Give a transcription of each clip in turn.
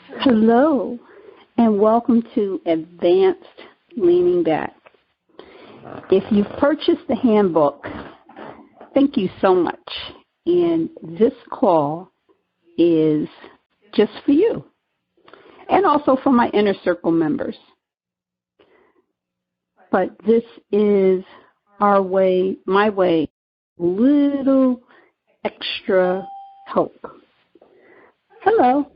Hello, and welcome to Advanced Leaning Back. If you've purchased the handbook, thank you so much. And this call is just for you, and also for my inner circle members. But this is our way, my way, little extra help. Hello.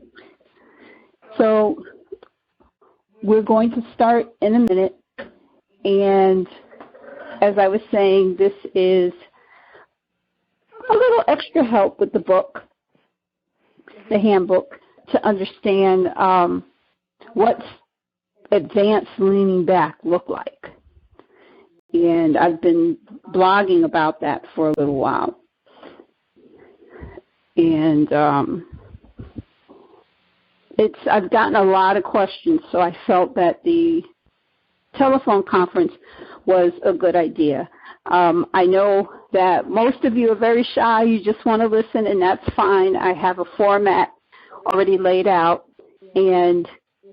So we're going to start in a minute, and as I was saying, this is a little extra help with the book, the handbook, to understand what's advanced leaning back look like. And I've been blogging about that for a little while. And I've gotten a lot of questions, so I felt that the telephone conference was a good idea. I know that most of you are very shy. You just want to listen, and that's fine. I have a format already laid out. And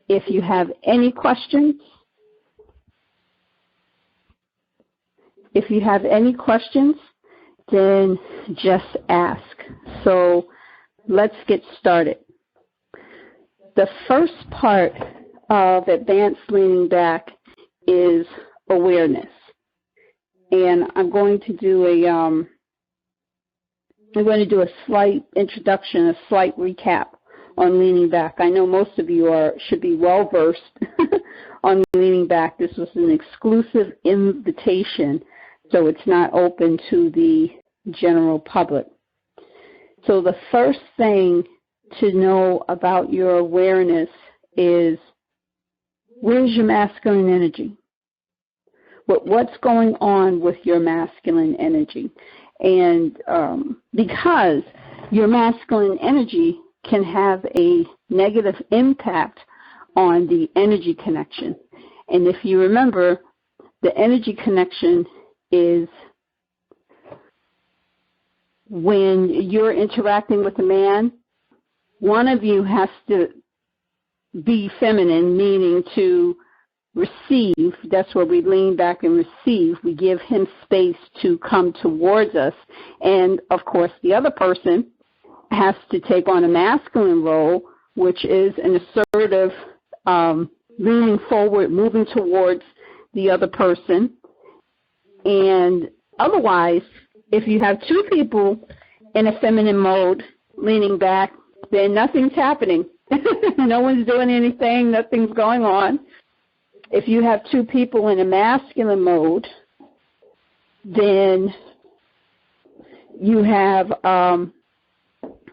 if you have any questions, then just ask. So let's get started. The first part of advanced leaning back is awareness. And I'm going to do a slight introduction, a slight recap on leaning back. I know most of you should be well versed on leaning back. This was an exclusive invitation, so it's not open to the general public. So the first thing to know about your awareness is, where's your masculine energy? What's going on with your masculine energy? And because your masculine energy can have a negative impact on the energy connection. And if you remember, the energy connection is when you're interacting with a man, one of you has to be feminine, meaning to receive. That's where we lean back and receive. We give him space to come towards us. And, of course, the other person has to take on a masculine role, which is an assertive, leaning forward, moving towards the other person. And otherwise, if you have two people in a feminine mode leaning back, then nothing's happening. No one's doing anything. Nothing's going on. If you have two people in a masculine mode, then you have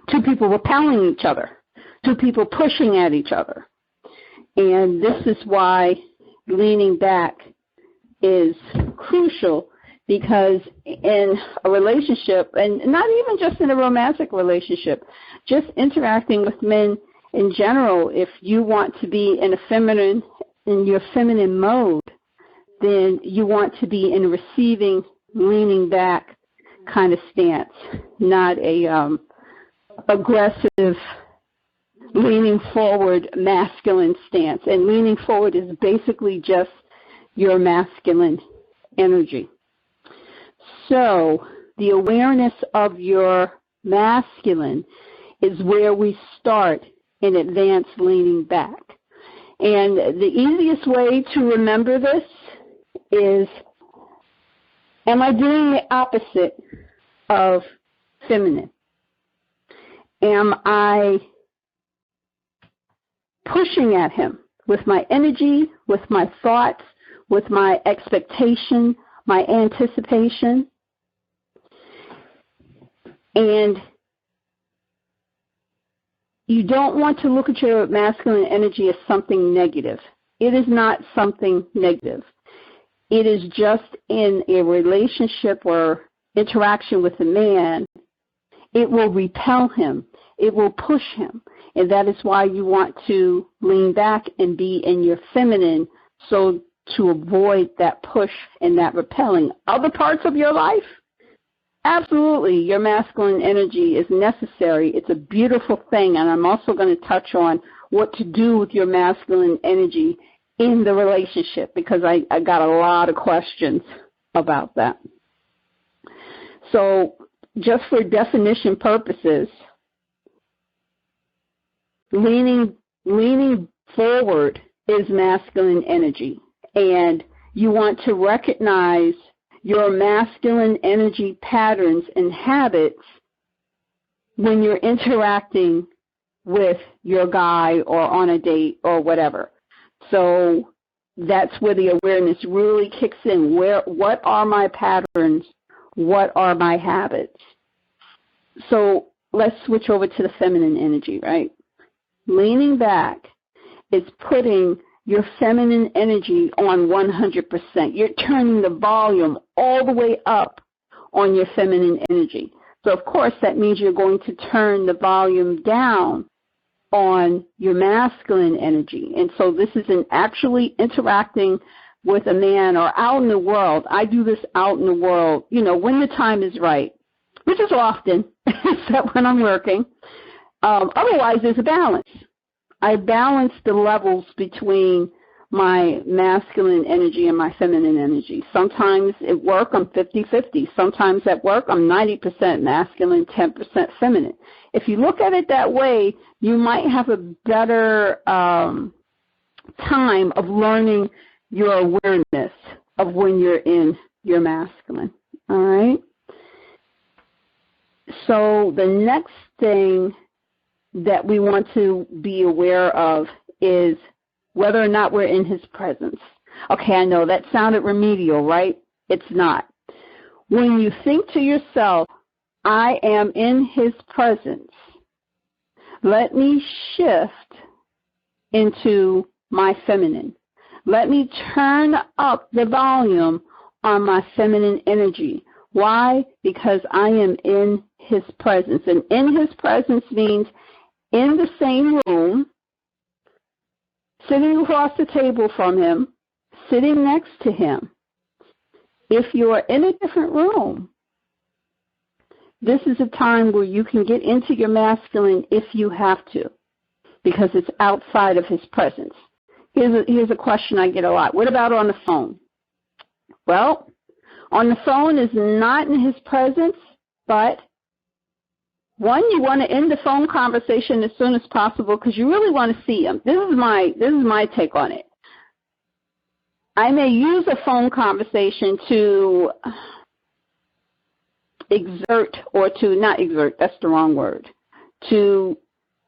two people repelling each other, two people pushing at each other. And this is why leaning back is crucial, because in a relationship, and not even just in a romantic relationship, just interacting with men in general, if you want to be in your feminine mode, then you want to be in a receiving, leaning back kind of stance, not a aggressive, leaning forward masculine stance. And leaning forward is basically just your masculine energy. So the awareness of your masculine is where we start in advanced leaning back. And the easiest way to remember this is, am I doing the opposite of feminine? Am I pushing at him with my energy, with my thoughts, with my expectation, my anticipation? And you don't want to look at your masculine energy as something negative. It is not something negative. It is just in a relationship or interaction with a man, it will repel him. It will push him. And that is why you want to lean back and be in your feminine, so to avoid that push and that repelling. Other parts of your life, Absolutely, your masculine energy is necessary. It's a beautiful thing, and I'm also going to touch on what to do with your masculine energy in the relationship, because I got a lot of questions about that. So just for definition purposes, leaning forward is masculine energy, and you want to recognize your masculine energy patterns and habits when you're interacting with your guy or on a date or whatever. So that's where the awareness really kicks in. What are my patterns? What are my habits? So let's switch over to the feminine energy, right? Leaning back is putting your feminine energy on 100%. You're turning the volume all the way up on your feminine energy. So, of course, that means you're going to turn the volume down on your masculine energy. And so this is in actually interacting with a man or out in the world. I do this out in the world, when the time is right, which is often, except when I'm working. Otherwise, there's a balance. I balance the levels between my masculine energy and my feminine energy. Sometimes at work, I'm 50-50. Sometimes at work, I'm 90% masculine, 10% feminine. If you look at it that way, you might have a better time of learning your awareness of when you're in your masculine. All right? So the next thing that we want to be aware of is whether or not we're in his presence. Okay, I know that sounded remedial, right? It's not. When you think to yourself, I am in his presence, let me shift into my feminine. Let me turn up the volume on my feminine energy. Why? Because I am in his presence. And in his presence means in the same room, sitting across the table from him, sitting next to him. If you are in a different room, this is a time where you can get into your masculine if you have to, because it's outside of his presence. Here's a question I get a lot. What about on the phone? Well, on the phone is not in his presence, but one, you want to end the phone conversation as soon as possible because you really want to see him. This is my take on it. I may use a phone conversation to that's the wrong word, to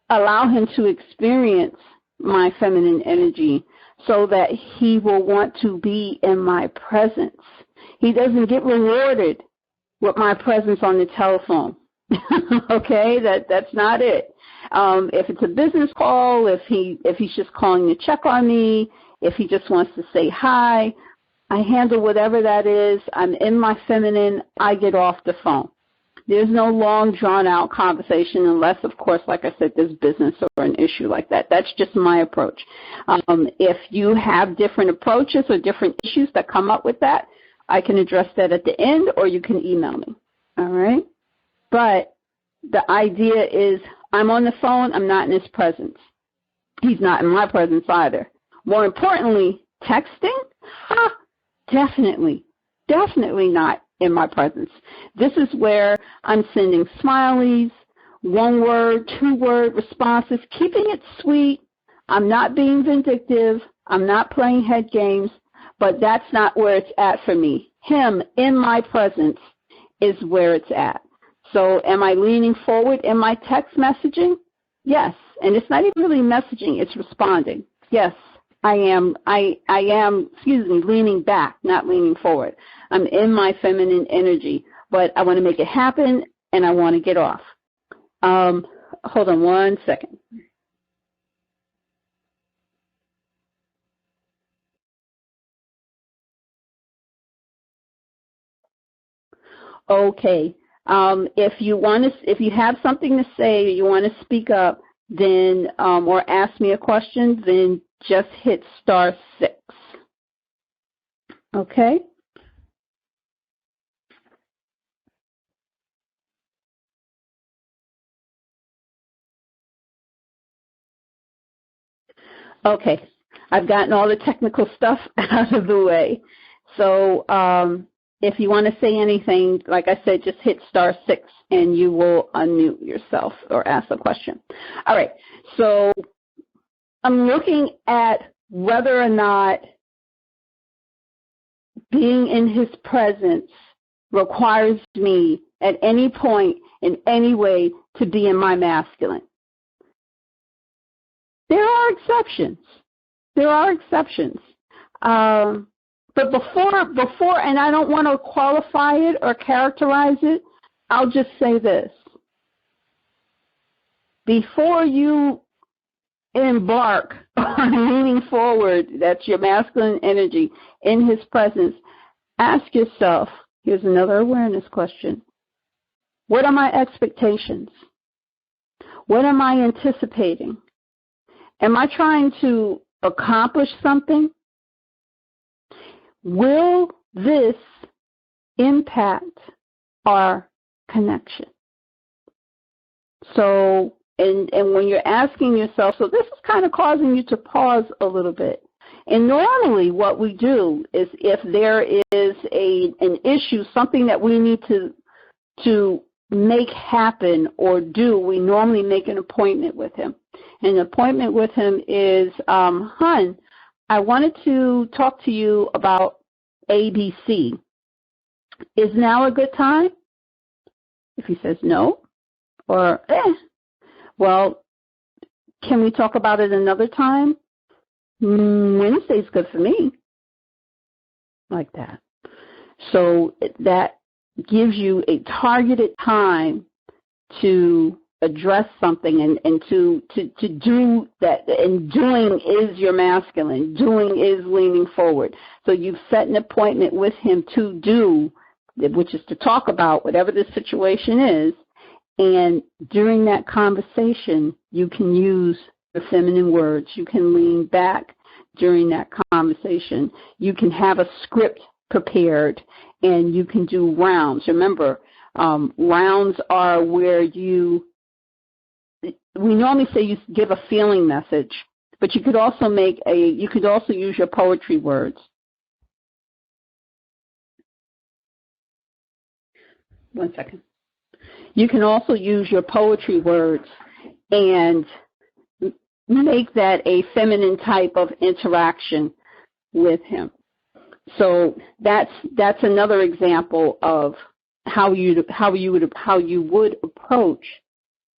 allow him to experience my feminine energy so that he will want to be in my presence. He doesn't get rewarded with my presence on the telephone. Okay, that's not it. If it's a business call, if he's just calling to check on me, if he just wants to say hi, I handle whatever that is. I'm in my feminine. I get off the phone. There's no long, drawn-out conversation unless, of course, like I said, there's business or an issue like that. That's just my approach. If you have different approaches or different issues that come up with that, I can address that at the end, or you can email me. All right? But the idea is I'm on the phone. I'm not in his presence. He's not in my presence either. More importantly, texting? Definitely not in my presence. This is where I'm sending smileys, 1-word, 2-word responses, keeping it sweet. I'm not being vindictive. I'm not playing head games, but that's not where it's at for me. Him in my presence is where it's at. So am I leaning forward in my text messaging? Yes. And it's not even really messaging, it's responding. Yes, I am leaning back, not leaning forward. I'm in my feminine energy, but I want to make it happen and I want to get off. Hold on one second. Okay. If you have something to say, or you want to speak up, then or ask me a question, then just hit *6. Okay. Okay, I've gotten all the technical stuff out of the way. So if you want to say anything, like I said, just hit *6 and you will unmute yourself or ask a question. All right, so I'm looking at whether or not being in his presence requires me at any point in any way to be in my masculine. There are exceptions. There are exceptions. But before, and I don't want to qualify it or characterize it, I'll just say this. Before you embark on leaning forward, that's your masculine energy, in his presence, ask yourself, here's another awareness question. What are my expectations? What am I anticipating? Am I trying to accomplish something? Will this impact our connection? So, and when you're asking yourself, so this is kind of causing you to pause a little bit. And normally what we do is if there is an issue, something that we need to make happen or do, we normally make an appointment with him. And the appointment with him is, Hun, I wanted to talk to you about ABC. Is now a good time? If he says no, or well, can we talk about it another time? Wednesday's good for me. Like that. So that gives you a targeted time to address something and to do that. And doing is your masculine. Doing is leaning forward. So you've set an appointment with him to do, which is to talk about whatever the situation is. And during that conversation, you can use the feminine words. You can lean back during that conversation. You can have a script prepared, and you can do rounds. Remember, rounds are where we normally say you give a feeling message, but you could also use your poetry words. One second. You can also use your poetry words and make that a feminine type of interaction with him. So that's another example of how you would approach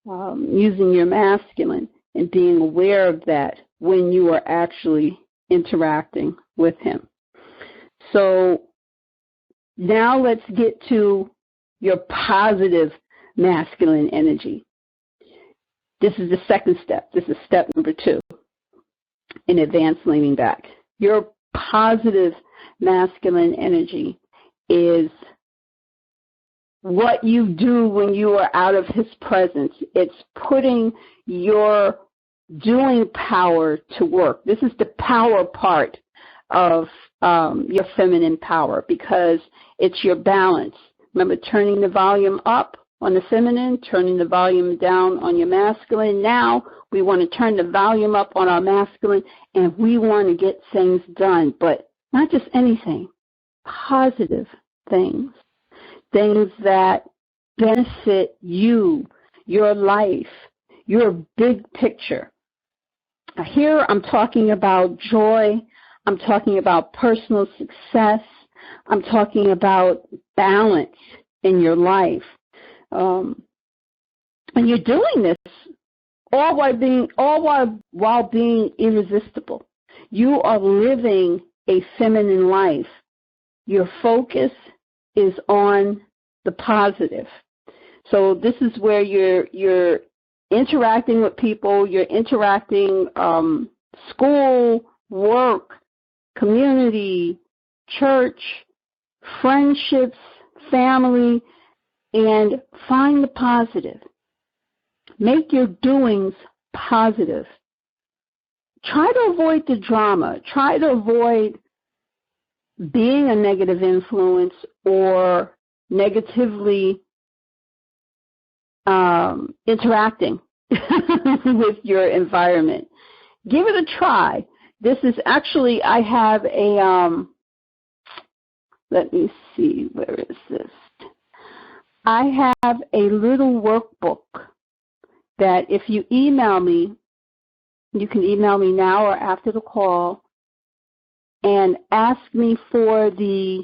using your masculine and being aware of that when you are actually interacting with him. So now let's get to your positive masculine energy. This is the second step. This is step number 2 in advanced leaning back. Your positive masculine energy is what you do when you are out of his presence. It's putting your doing power to work. This is the power part of your feminine power because it's your balance. Remember, turning the volume up on the feminine, turning the volume down on your masculine. Now we want to turn the volume up on our masculine, and we want to get things done, but not just anything, positive things, things that benefit you, your life, your big picture. Here I'm talking about joy. I'm talking about personal success. I'm talking about balance in your life. And you're doing this all while being irresistible. You are living a feminine life. Your focus is on the positive. So this is where you're interacting with people. You're interacting school, work, community, church, friendships, family, and find the positive. Make your doings positive. Try to avoid the drama. Try to avoid being a negative influence or negatively interacting with your environment. give it a try. This is actually, I have a, let me see, where is this? I have a little workbook that if you email me, you can email me now or after the call and ask me for the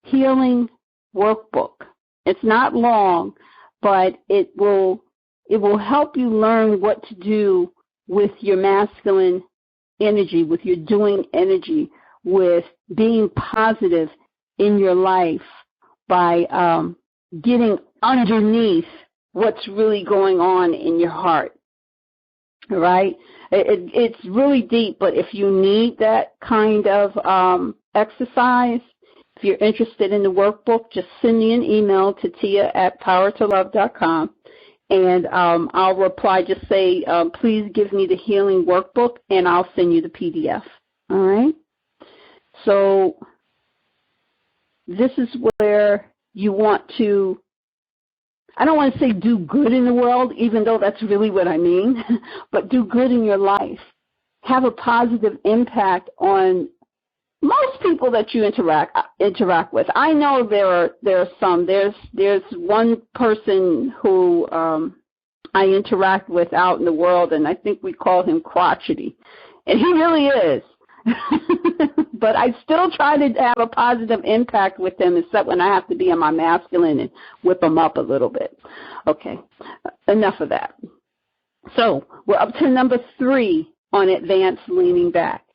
healing workbook. It's not long, but it will help you learn what to do with your masculine energy, with your doing energy, with being positive in your life by getting underneath what's really going on in your heart. All right? It's really deep, but if you need that kind of exercise, if you're interested in the workbook, just send me an email to tia@powertolove.com, and I'll reply. Just say, please give me the healing workbook, and I'll send you the PDF. All right? So this is where you want to, I don't want to say do good in the world, even though that's really what I mean, but do good in your life. Have a positive impact on most people that you interact with. I know there are some. There's one person who I interact with out in the world, and I think we call him crotchety, and he really is. But I still try to have a positive impact with them, except when I have to be in my masculine and whip them up a little bit. Okay, enough of that. So we're up to number 3 on advanced leaning back.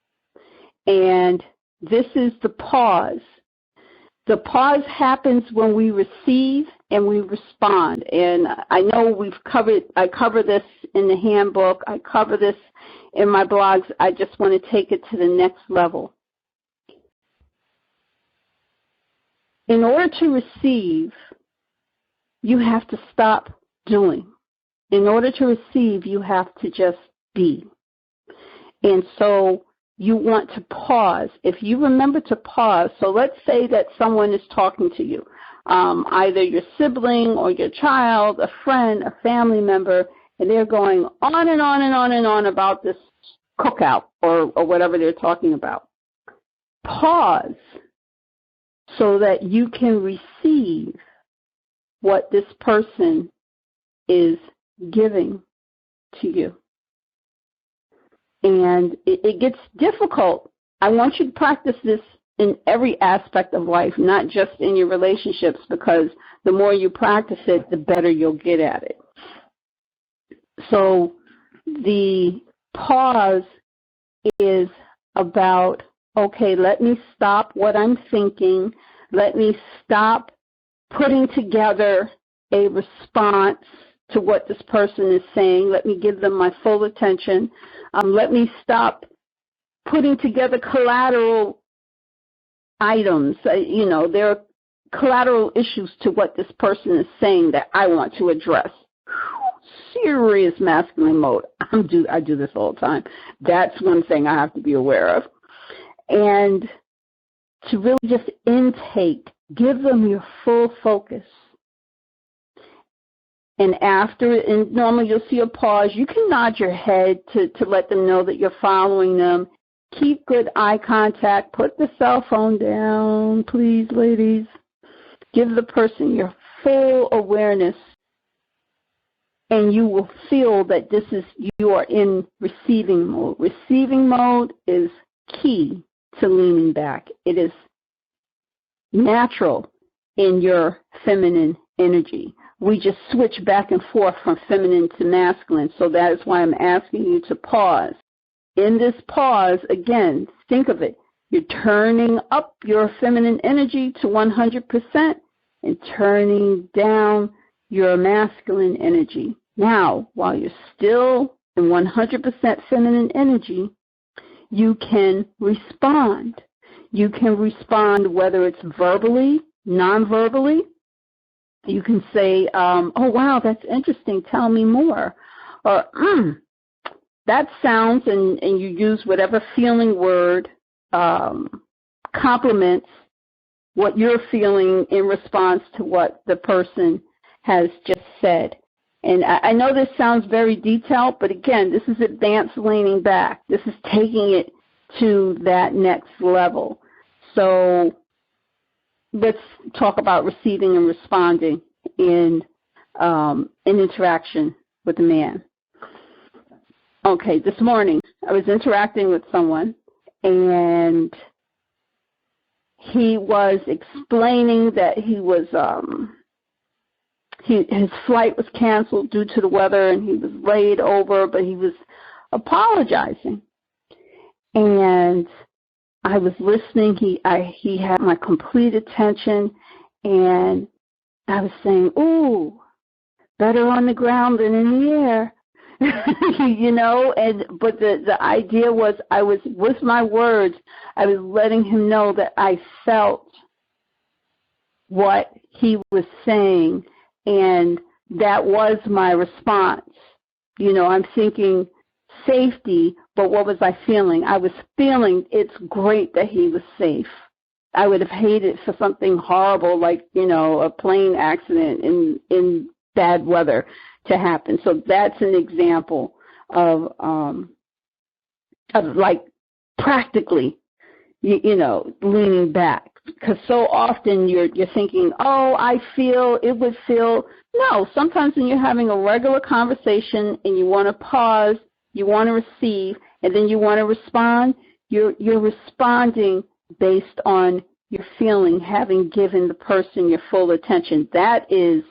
And this is the pause. The pause happens when we receive and we respond. And I know I cover this in the handbook. I cover this in my blogs. I just want to take it to the next level. In order to receive, you have to stop doing. In order to receive, you have to just be. And so you want to pause. If you remember to pause, so let's say that someone is talking to you, either your sibling or your child, a friend, a family member, and they're going on and on and on and on about this cookout or whatever they're talking about. Pause so that you can receive what this person is giving to you. And it gets difficult. I want you to practice this in every aspect of life, not just in your relationships, because the more you practice it, the better you'll get at it. So the pause is about, okay, let me stop what I'm thinking. Let me stop putting together a response to what this person is saying. Let me give them my full attention. Let me stop putting together collateral items. There are collateral issues to what this person is saying that I want to address. Serious masculine mode. I do this all the time. That's one thing I have to be aware of. And to really just intake, give them your full focus. And normally you'll see a pause. You can nod your head to let them know that you're following them. Keep good eye contact. Put the cell phone down, please, ladies. Give the person your full awareness, and you will feel that you are in receiving mode. Receiving mode is key to leaning back. It is natural in your feminine energy. We just switch back and forth from feminine to masculine, so that is why I'm asking you to pause. In this pause, again, think of it. You're turning up your feminine energy to 100% and turning down your masculine energy. Now, while you're still in 100% feminine energy, you can respond. You can respond whether it's verbally, non-verbally. You can say, oh, wow, that's interesting. Tell me more. Or, that sounds, and you use whatever feeling word complements what you're feeling in response to what the person has just said. And I know this sounds very detailed, but again, this is advanced leaning back. This is taking it to that next level. So let's talk about receiving and responding in an interaction with a man. Okay, this morning I was interacting with someone, and he was explaining that he was his flight was canceled due to the weather, and he was laid over, but he was apologizing. And I was listening. He had my complete attention, and I was saying, "Ooh, better on the ground than in the air," you know. But the idea was, I was with my words, I was letting him know that I felt what he was saying, and that was my response. You know, I'm thinking safety, but what was I feeling? I was feeling it's great that he was safe. I would have hated for something horrible like, you know, a plane accident in bad weather to happen. So that's an example of like practically, you know, leaning back. Because so often you're thinking, oh, I feel, it would feel. No, sometimes when you're having a regular conversation and you want to pause, you want to receive, and then you want to respond, you're responding based on your feeling, having given the person your full attention. That is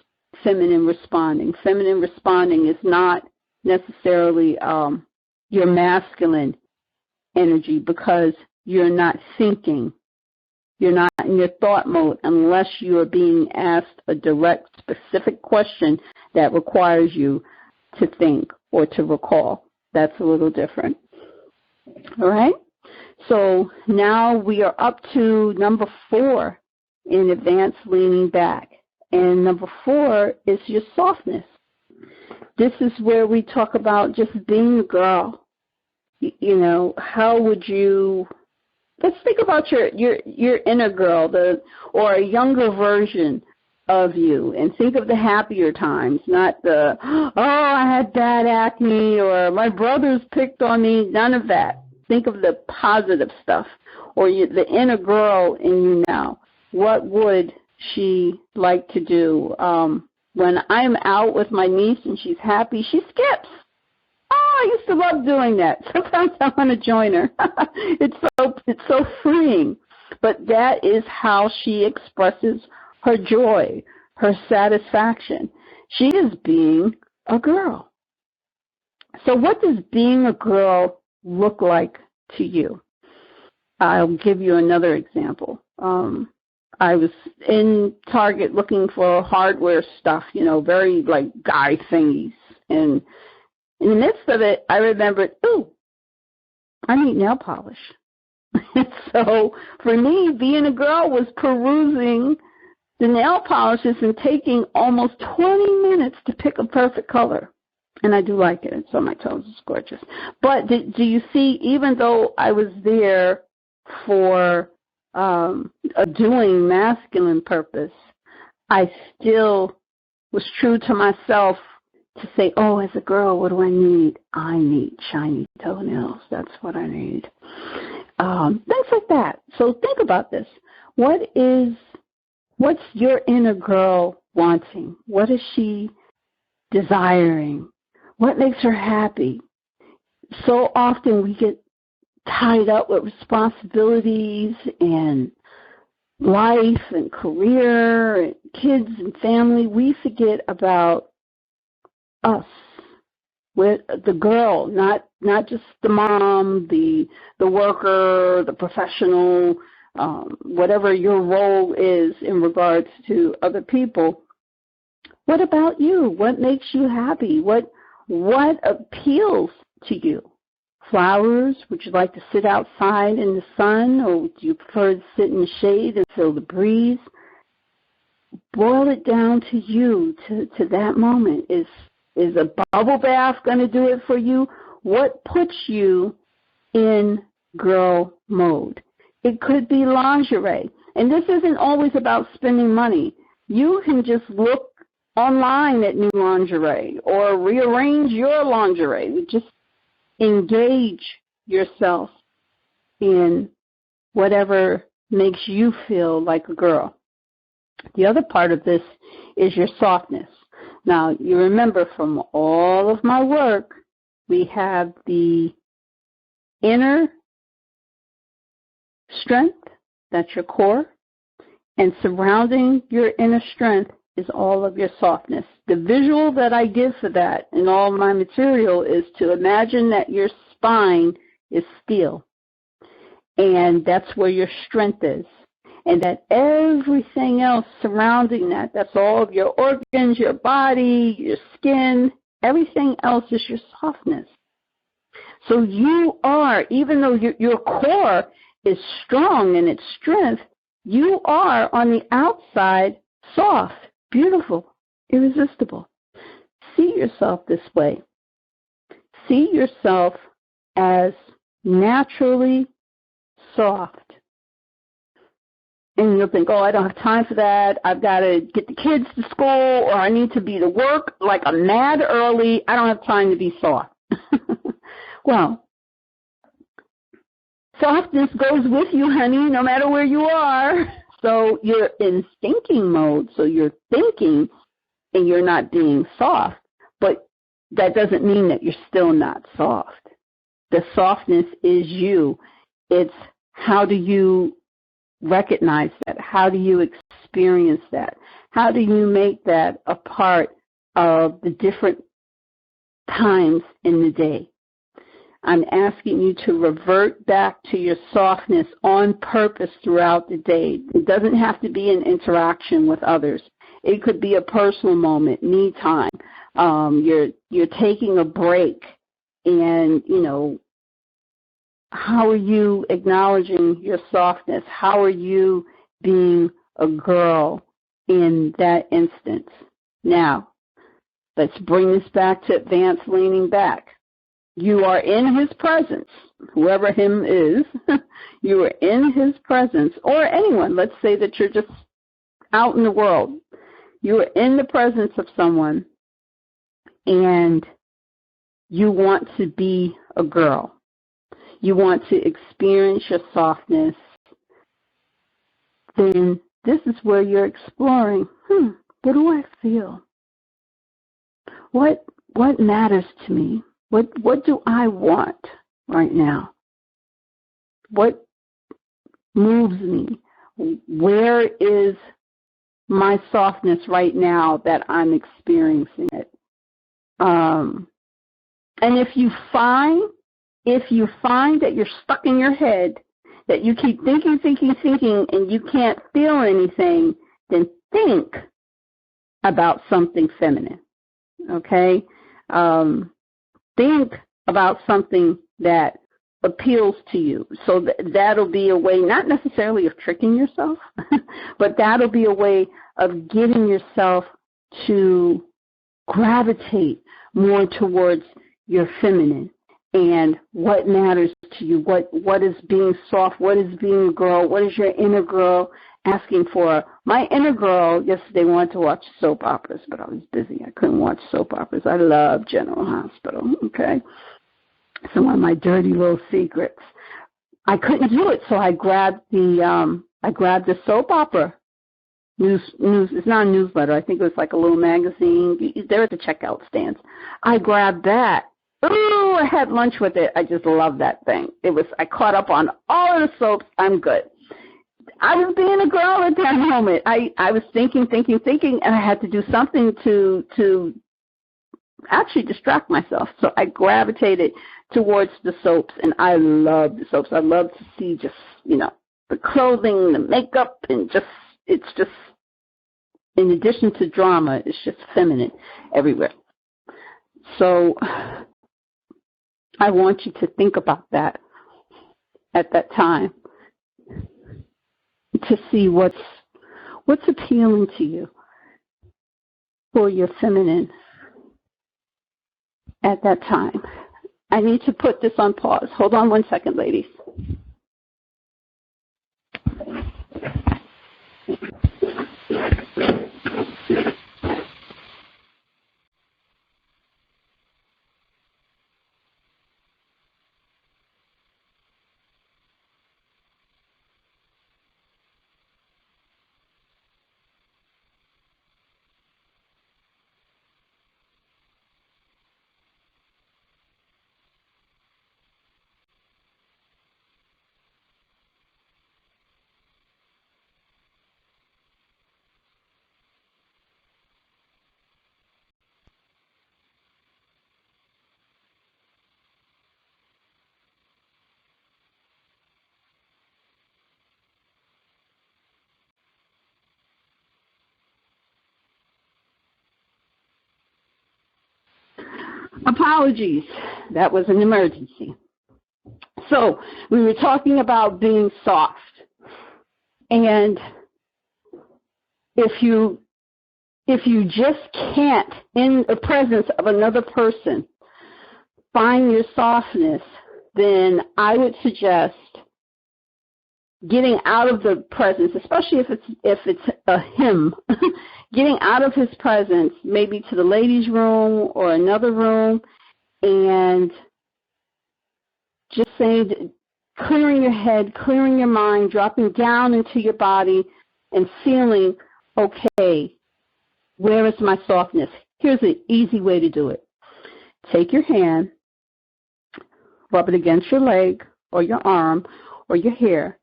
feminine responding. Feminine responding is not necessarily your masculine energy, because you're not thinking. You're not in your thought mode unless you are being asked a direct, specific question that requires you to think or to recall. That's a little different. All right? So now we are up to number 4 in advanced leaning back. And number 4 is your softness. This is where we talk about just being a girl. You know, how would you... Let's think about your inner girl, or a younger version of you, and think of the happier times, not the, oh, I had bad acne, or my brothers picked on me, none of that. Think of the positive stuff, or the inner girl in you now. What would she like to do? When I'm out with my niece and she's happy, she skips. Oh, I used to love doing that. Sometimes I want to join her. It's so freeing. But that is how she expresses her joy, her satisfaction. She is being a girl. So what does being a girl look like to you? I'll give you another example. I was in Target looking for hardware stuff, you know, very like guy thingies. And in the midst of it, I remembered, ooh, I need nail polish. So for me, being a girl was perusing the nail polishes and taking almost 20 minutes to pick a perfect color. And I do like it. It's on my toes. It's gorgeous. But do you see, even though I was there for a doing masculine purpose, I still was true to myself to say, oh, as a girl, what do I need? I need shiny toenails. That's what I need. Things like that. So think about this. What's your inner girl wanting? What is she desiring? What makes her happy? So often we get tied up with responsibilities and life and career and kids and family. We forget about us, with the girl, not just the mom, the worker, the professional, whatever your role is in regards to other people. What about you? What makes you happy? What appeals to you? Flowers? Would you like to sit outside in the sun, or would you prefer to sit in the shade and feel the breeze? Boil it down to you, to that moment. Is a bubble bath going to do it for you? What puts you in girl mode? It could be lingerie. And this isn't always about spending money. You can just look online at new lingerie or rearrange your lingerie. Just engage yourself in whatever makes you feel like a girl. The other part of this is your softness. Now, you remember from all of my work, we have the inner strength, that's your core, and surrounding your inner strength is all of your softness. The visual that I give for that in all my material is to imagine that your spine is steel, and that's where your strength is, and that everything else surrounding that, that's all of your organs, your body, your skin, everything else is your softness. So you are, even though your core is strong in its strength, you are on the outside soft, beautiful, irresistible. See yourself this way. See yourself as naturally soft. And you'll think, oh, I don't have time for that. I've got to get the kids to school, or I need to be to work like I'm mad early. I don't have time to be soft. Well, softness goes with you, honey, no matter where you are. So you're in thinking mode, so you're thinking and you're not being soft. But that doesn't mean that you're still not soft. The softness is you. It's how do you recognize that? How do you experience that? How do you make that a part of the different times in the day? I'm asking you to revert back to your softness on purpose throughout the day. It doesn't have to be an interaction with others. It could be a personal moment, me time. You're taking a break, and, how are you acknowledging your softness? How are you being a girl in that instance? Now, let's bring this back to advanced leaning back. You are in his presence, whoever him is. You are in his presence, or anyone. Let's say that you're just out in the world. You are in the presence of someone, and you want to be a girl. You want to experience your softness. Then this is where you're exploring, what do I feel? What matters to me? What do I want right now? What moves me? Where is my softness right now that I'm experiencing it? And if you find that you're stuck in your head, that you keep thinking, and you can't feel anything, then think about something feminine, okay? Think about something that appeals to you. So that'll be a way, not necessarily of tricking yourself, but that'll be a way of getting yourself to gravitate more towards your feminine and what matters to you, what is being soft, what is being a girl, what is your inner girl asking for. My inner girl yesterday wanted to watch soap operas, but I was busy. I couldn't watch soap operas. I love General Hospital, okay? So one of my dirty little secrets. I couldn't do it, so I grabbed the soap opera news. It's not a newsletter. I think it was like a little magazine. They're at the checkout stands. I grabbed that. Ooh, I had lunch with it. I just love that thing. I caught up on all of the soaps. I'm good. I was being a girl at that moment. I was thinking, and I had to do something to actually distract myself. So I gravitated towards the soaps, and I love the soaps. I love to see just, the clothing, the makeup, and it's just, in addition to drama, it's just feminine everywhere. So I want you to think about that at that time, to see what's appealing to you for your feminine at that time. I need to put this on pause. Hold on one second, ladies. Apologies. That was an emergency. So we were talking about being soft. And if you just can't, in the presence of another person, find your softness, then I would suggest getting out of the presence, especially if it's a him, getting out of his presence, maybe to the ladies' room or another room, and just saying, clearing your head, clearing your mind, dropping down into your body and feeling, okay, where is my softness? Here's an easy way to do it. Take your hand, rub it against your leg or your arm or your hair,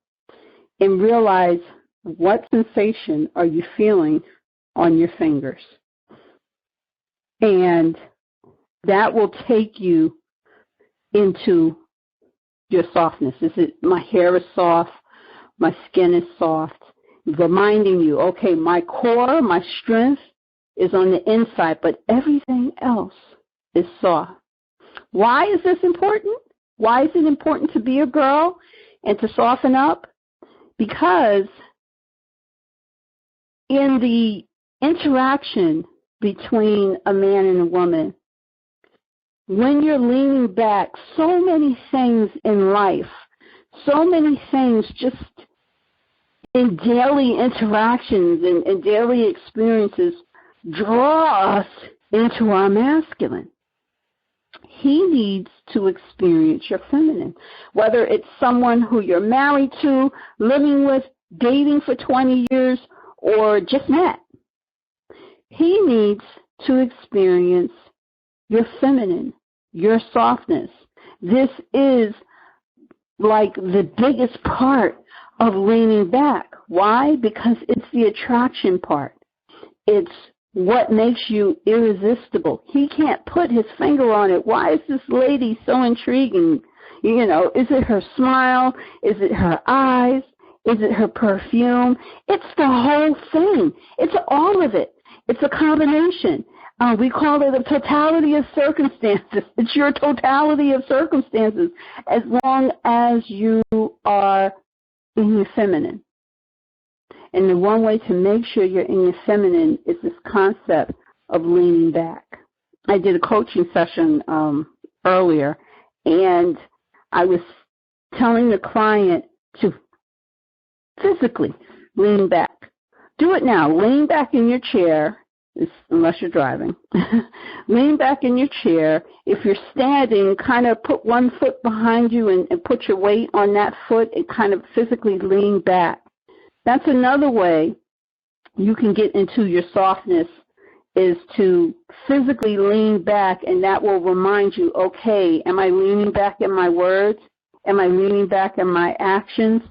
and realize what sensation are you feeling on your fingers. And that will take you into your softness. Is it my hair is soft, my skin is soft, reminding you, okay, my core, my strength is on the inside, but everything else is soft. Why is this important? Why is it important to be a girl and to soften up? Because in the interaction between a man and a woman, when you're leaning back, so many things in life, so many things just in daily interactions and daily experiences draw us into our masculine. He needs to experience your feminine, whether it's someone who you're married to, living with, dating for 20 years, or just met. He needs to experience your feminine, your softness. This is like the biggest part of leaning back. Why? Because it's the attraction part. It's what makes you irresistible. He can't put his finger on it. Why is this lady so intriguing? You know, is it her smile? Is it her eyes? Is it her perfume? It's the whole thing. It's all of it. It's a combination. We call it a totality of circumstances. It's your totality of circumstances as long as you are in your feminine. And the one way to make sure you're in your feminine is this concept of leaning back. I did a coaching session earlier, and I was telling the client to physically lean back. Do it now. Lean back in your chair, unless you're driving. Lean back in your chair. If you're standing, kind of put one foot behind you and put your weight on that foot and kind of physically lean back. That's another way you can get into your softness, is to physically lean back, and that will remind you, okay, am I leaning back in my words? Am I leaning back in my actions?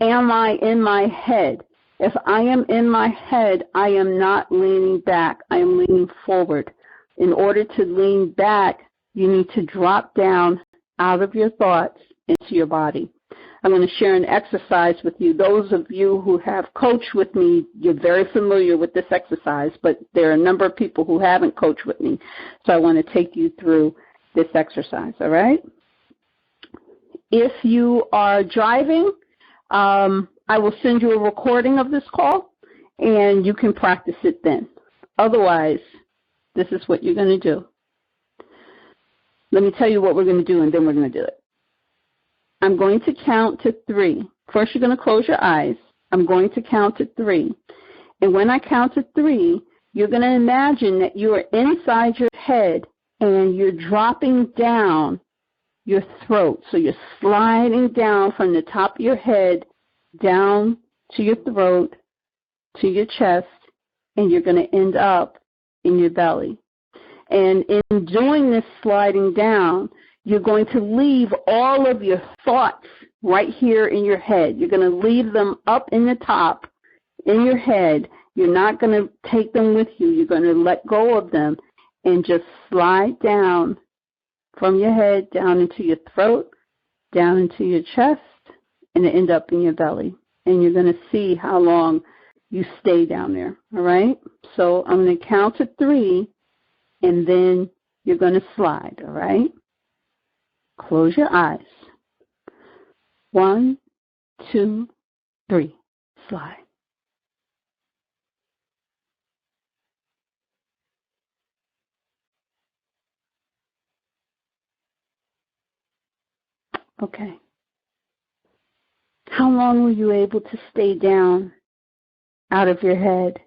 Am I in my head? If I am in my head, I am not leaning back. I am leaning forward. In order to lean back, you need to drop down out of your thoughts into your body. I'm going to share an exercise with you. Those of you who have coached with me, you're very familiar with this exercise, but there are a number of people who haven't coached with me. So I want to take you through this exercise, all right? If you are driving, I will send you a recording of this call, and you can practice it then. Otherwise, this is what you're going to do. Let me tell you what we're going to do, and then we're going to do it. I'm going to count to 3. First, you're going to close your eyes. I'm going to count to 3. And when I count to 3, you're going to imagine that you are inside your head and you're dropping down your throat. So you're sliding down from the top of your head down to your throat, to your chest, and you're going to end up in your belly. And in doing this sliding down, you're going to leave all of your thoughts right here in your head. You're going to leave them up in the top in your head. You're not going to take them with you. You're going to let go of them and just slide down from your head down into your throat, down into your chest, and end up in your belly. And you're going to see how long you stay down there, all right? So I'm going to count to 3, and then you're going to slide, all right? Close your eyes. 1, 2, 3, slide. Okay. How long were you able to stay down out of your head?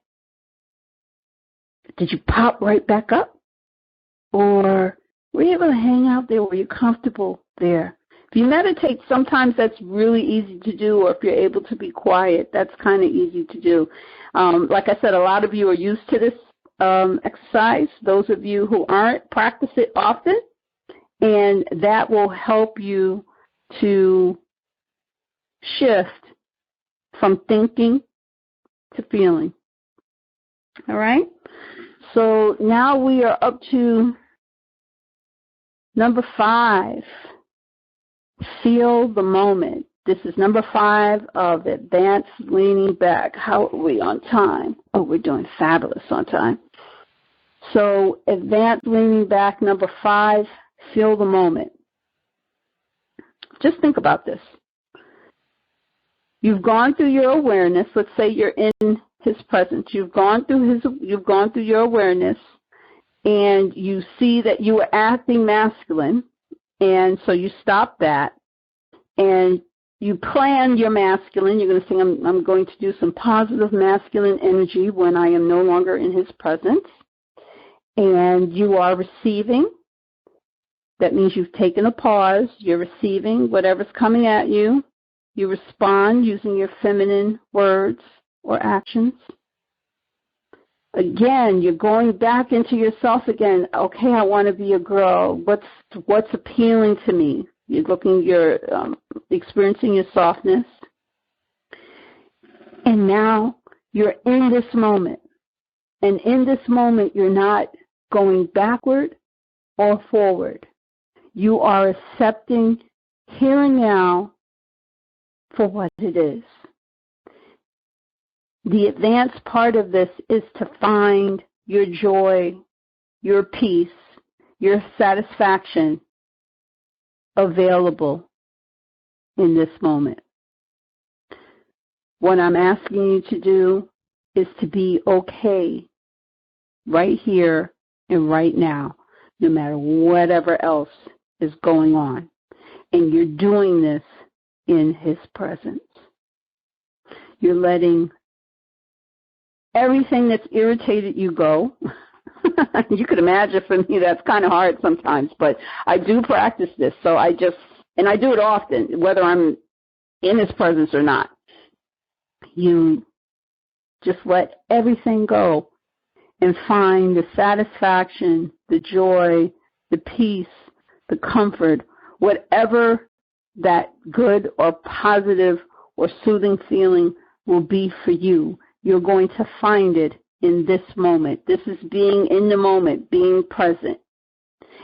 Did you pop right back up? Or were you able to hang out there? Were you comfortable there? If you meditate, sometimes that's really easy to do, or if you're able to be quiet, that's kind of easy to do. Like I said, a lot of you are used to this exercise. Those of you who aren't, practice it often, and that will help you to shift from thinking to feeling. All right? So now we are up to number 5. Feel the moment. This is number 5 of advanced leaning back. How are we on time? Oh, we're doing fabulous on time. So advanced leaning back, number 5, feel the moment. Just think about this. You've gone through your awareness. Let's say you're in his presence. You've gone through your awareness, and you see that you were acting masculine, and so you stop that, and you plan your masculine. You're going to say, I'm going to do some positive masculine energy when I am no longer in his presence, and you are receiving. That means you've taken a pause. You're receiving whatever's coming at you. You respond using your feminine words or actions. Again, you're going back into yourself again. Okay, I want to be a girl. What's appealing to me? You're experiencing your softness. And now you're in this moment. And in this moment, you're not going backward or forward. You are accepting here and now for what it is. The advanced part of this is to find your joy, your peace, your satisfaction available in this moment. What I'm asking you to do is to be okay right here and right now, no matter whatever else is going on. And you're doing this in his presence. You're letting everything that's irritated you go. You could imagine for me that's kind of hard sometimes, but I do practice this. So I do it often, whether I'm in his presence or not. You just let everything go and find the satisfaction, the joy, the peace, the comfort, whatever that good or positive or soothing feeling will be for you. You're going to find it in this moment. This is being in the moment, being present.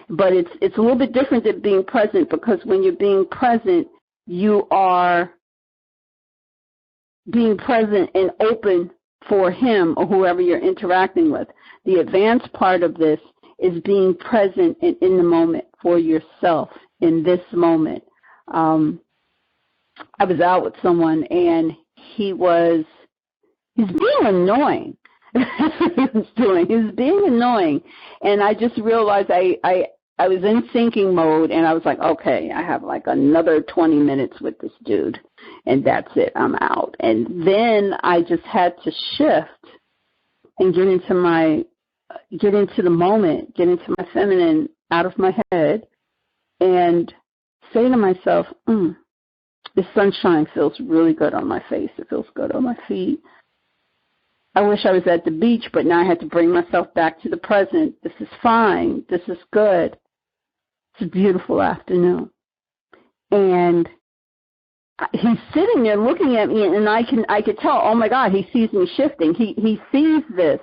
But it's a little bit different than being present, because when you're being present, you are being present and open for him or whoever you're interacting with. The advanced part of this is being present and in the moment for yourself in this moment. I was out with someone, and he's being annoying. That's what he was doing. He was being annoying. And I just realized I was in thinking mode, and I was like, okay, I have like another 20 minutes with this dude, and that's it. I'm out. And then I just had to shift and get into the moment, get into my feminine, out of my head, and say to myself, the sunshine feels really good on my face. It feels good on my feet. I wish I was at the beach, but now I had to bring myself back to the present. This is fine. This is good. It's a beautiful afternoon. And he's sitting there looking at me, and I could tell, oh my God, he sees me shifting. He sees this.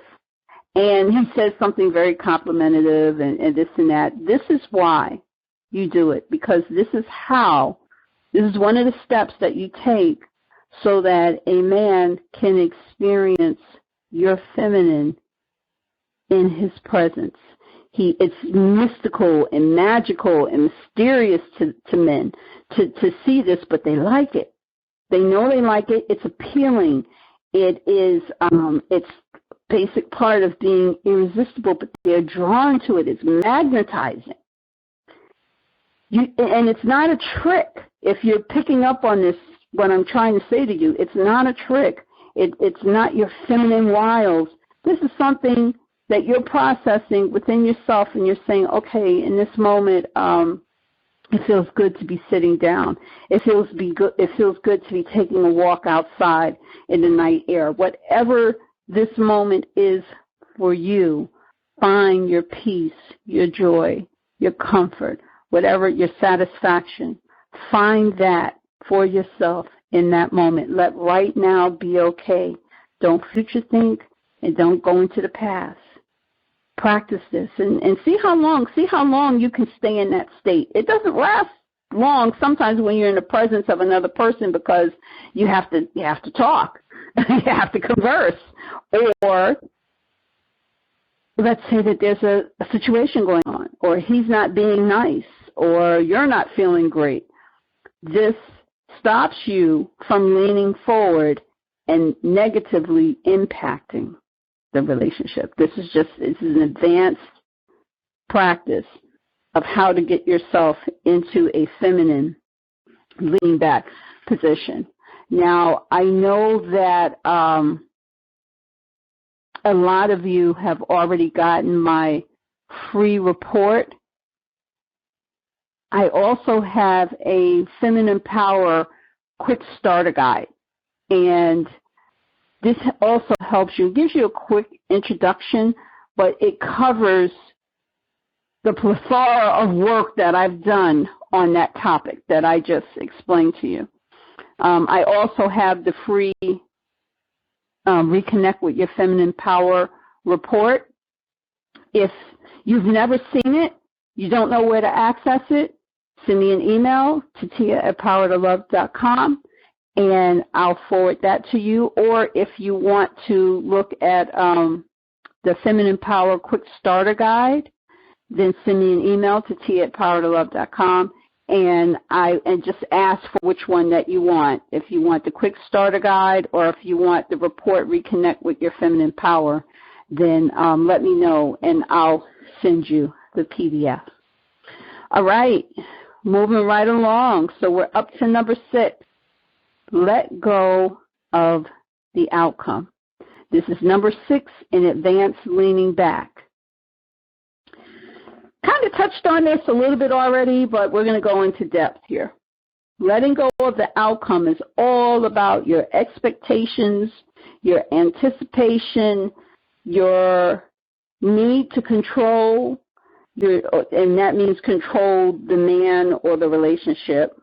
And he says something very complimentary and this and that. This is why you do it, because this is one of the steps that you take so that a man can experience your feminine in his presence. It's mystical and magical and mysterious to men to see this, but they like it. They know they like it. It's appealing. It is, it's basic part of being irresistible, but they're drawn to it. It's magnetizing. And it's not a trick. If you're picking up on this, what I'm trying to say to you, it's not a trick. It's not your feminine wiles. This is something that you're processing within yourself, and you're saying, okay, in this moment, it feels good to be sitting down. It feels good to be taking a walk outside in the night air. Whatever this moment is for you, find your peace, your joy, your comfort, whatever your satisfaction. Find that for yourself in that moment. Let right now be okay. Don't future think, and don't go into the past. Practice this and see how long you can stay in that state. It doesn't last long sometimes when you're in the presence of another person, because you have to talk. You have to converse. Or let's say that there's a situation going on, or he's not being nice, or you're not feeling great. This stops you from leaning forward and negatively impacting the relationship. This is an advanced practice of how to get yourself into a feminine leaning back position. Now, I know that a lot of you have already gotten my free report. I also have a Feminine Power Quick Starter Guide, and this also helps you, gives you a quick introduction, but it covers the plethora of work that I've done on that topic that I just explained to you. I also have the free Reconnect with Your Feminine Power report. If you've never seen it, you don't know where to access it, send me an email to tia@powertolove.com. and I'll forward that to you. Or if you want to look at the Feminine Power Quick Starter Guide, then send me an email to tia@powertolove.com, and just ask for which one that you want. If you want the Quick Starter Guide, or if you want the report Reconnect with Your Feminine Power, then let me know, and I'll send you the PDF. All right, moving right along. So we're up to number 6. Let go of the outcome. This is number 6 in advanced leaning back. Kind of touched on this a little bit already, but we're going to go into depth here. Letting go of the outcome is all about your expectations, your anticipation, your need to control, and that means control the man or the relationship.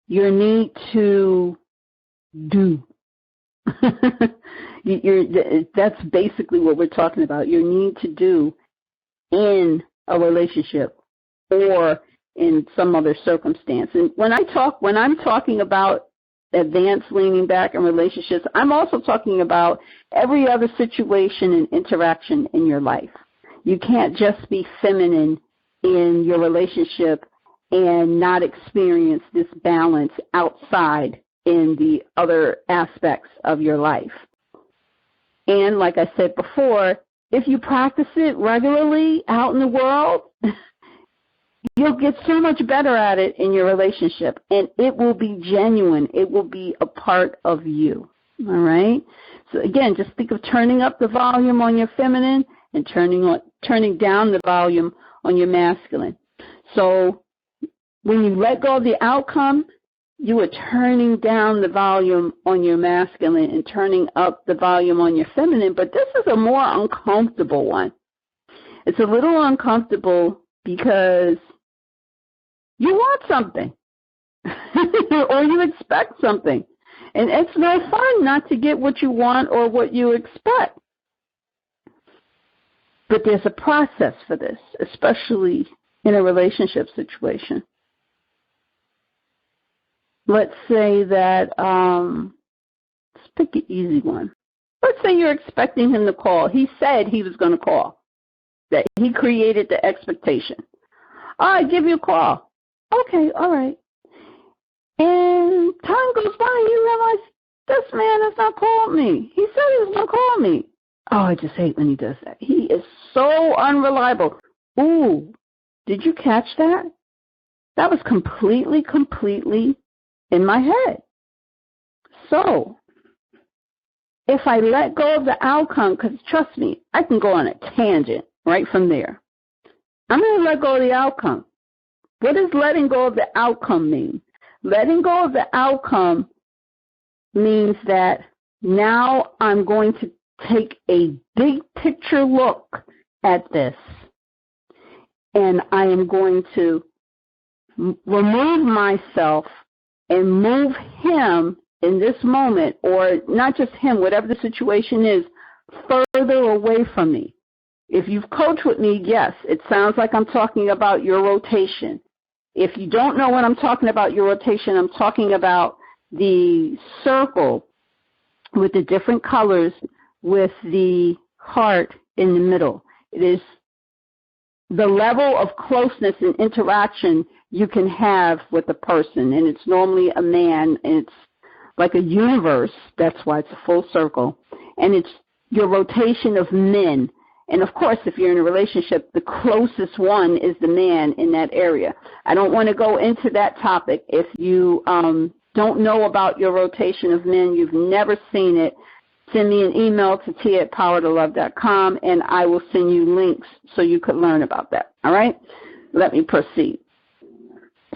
Your need to do. That's basically what we're talking about. Your need to do in a relationship or in some other circumstance. And when I'm talking about advanced leaning back in relationships, I'm also talking about every other situation and interaction in your life. You can't just be feminine in your relationship and not experience this balance outside in the other aspects of your life. And like I said before, if you practice it regularly out in the world, you'll get so much better at it in your relationship, and it will be genuine. It will be a part of you, all right? So again, just think of turning up the volume on your feminine and turning down the volume on your masculine. So when you let go of the outcome, you are turning down the volume on your masculine and turning up the volume on your feminine, but this is a more uncomfortable one. It's a little uncomfortable because you want something or you expect something, and it's no fun not to get what you want or what you expect. But there's a process for this, especially in a relationship situation. Let's say that, let's pick an easy one. Let's say you're expecting him to call. He said he was going to call. that he created the expectation. I give you a call. Okay, all right. And time goes by and you realize this man has not called me. He said he was going to call me. Oh, I just hate when he does that. He is so unreliable. Ooh, did you catch that? That was completely in my head. So, if I let go of the outcome, because trust me, I can go on a tangent right from there. I'm going to let go of the outcome. What does letting go of the outcome mean? Letting go of the outcome means that now I'm going to take a big picture look at this, and I am going to remove myself and move him in this moment, or not just him, whatever the situation is, further away from me. If you've coached with me, yes, it sounds like I'm talking about your rotation. If you don't know what I'm talking about, your rotation, I'm talking about the circle with the different colors with the heart in the middle. It is the level of closeness and interaction you can have with a person, and it's normally a man, and it's like a universe. That's why it's a full circle, and it's your rotation of men. And, of course, if you're in a relationship, the closest one is the man in that area. I don't want to go into that topic. If you don't know about your rotation of men, you've never seen it, send me an email to t@powertolove.com, and I will send you links so you could learn about that. All right? Let me proceed.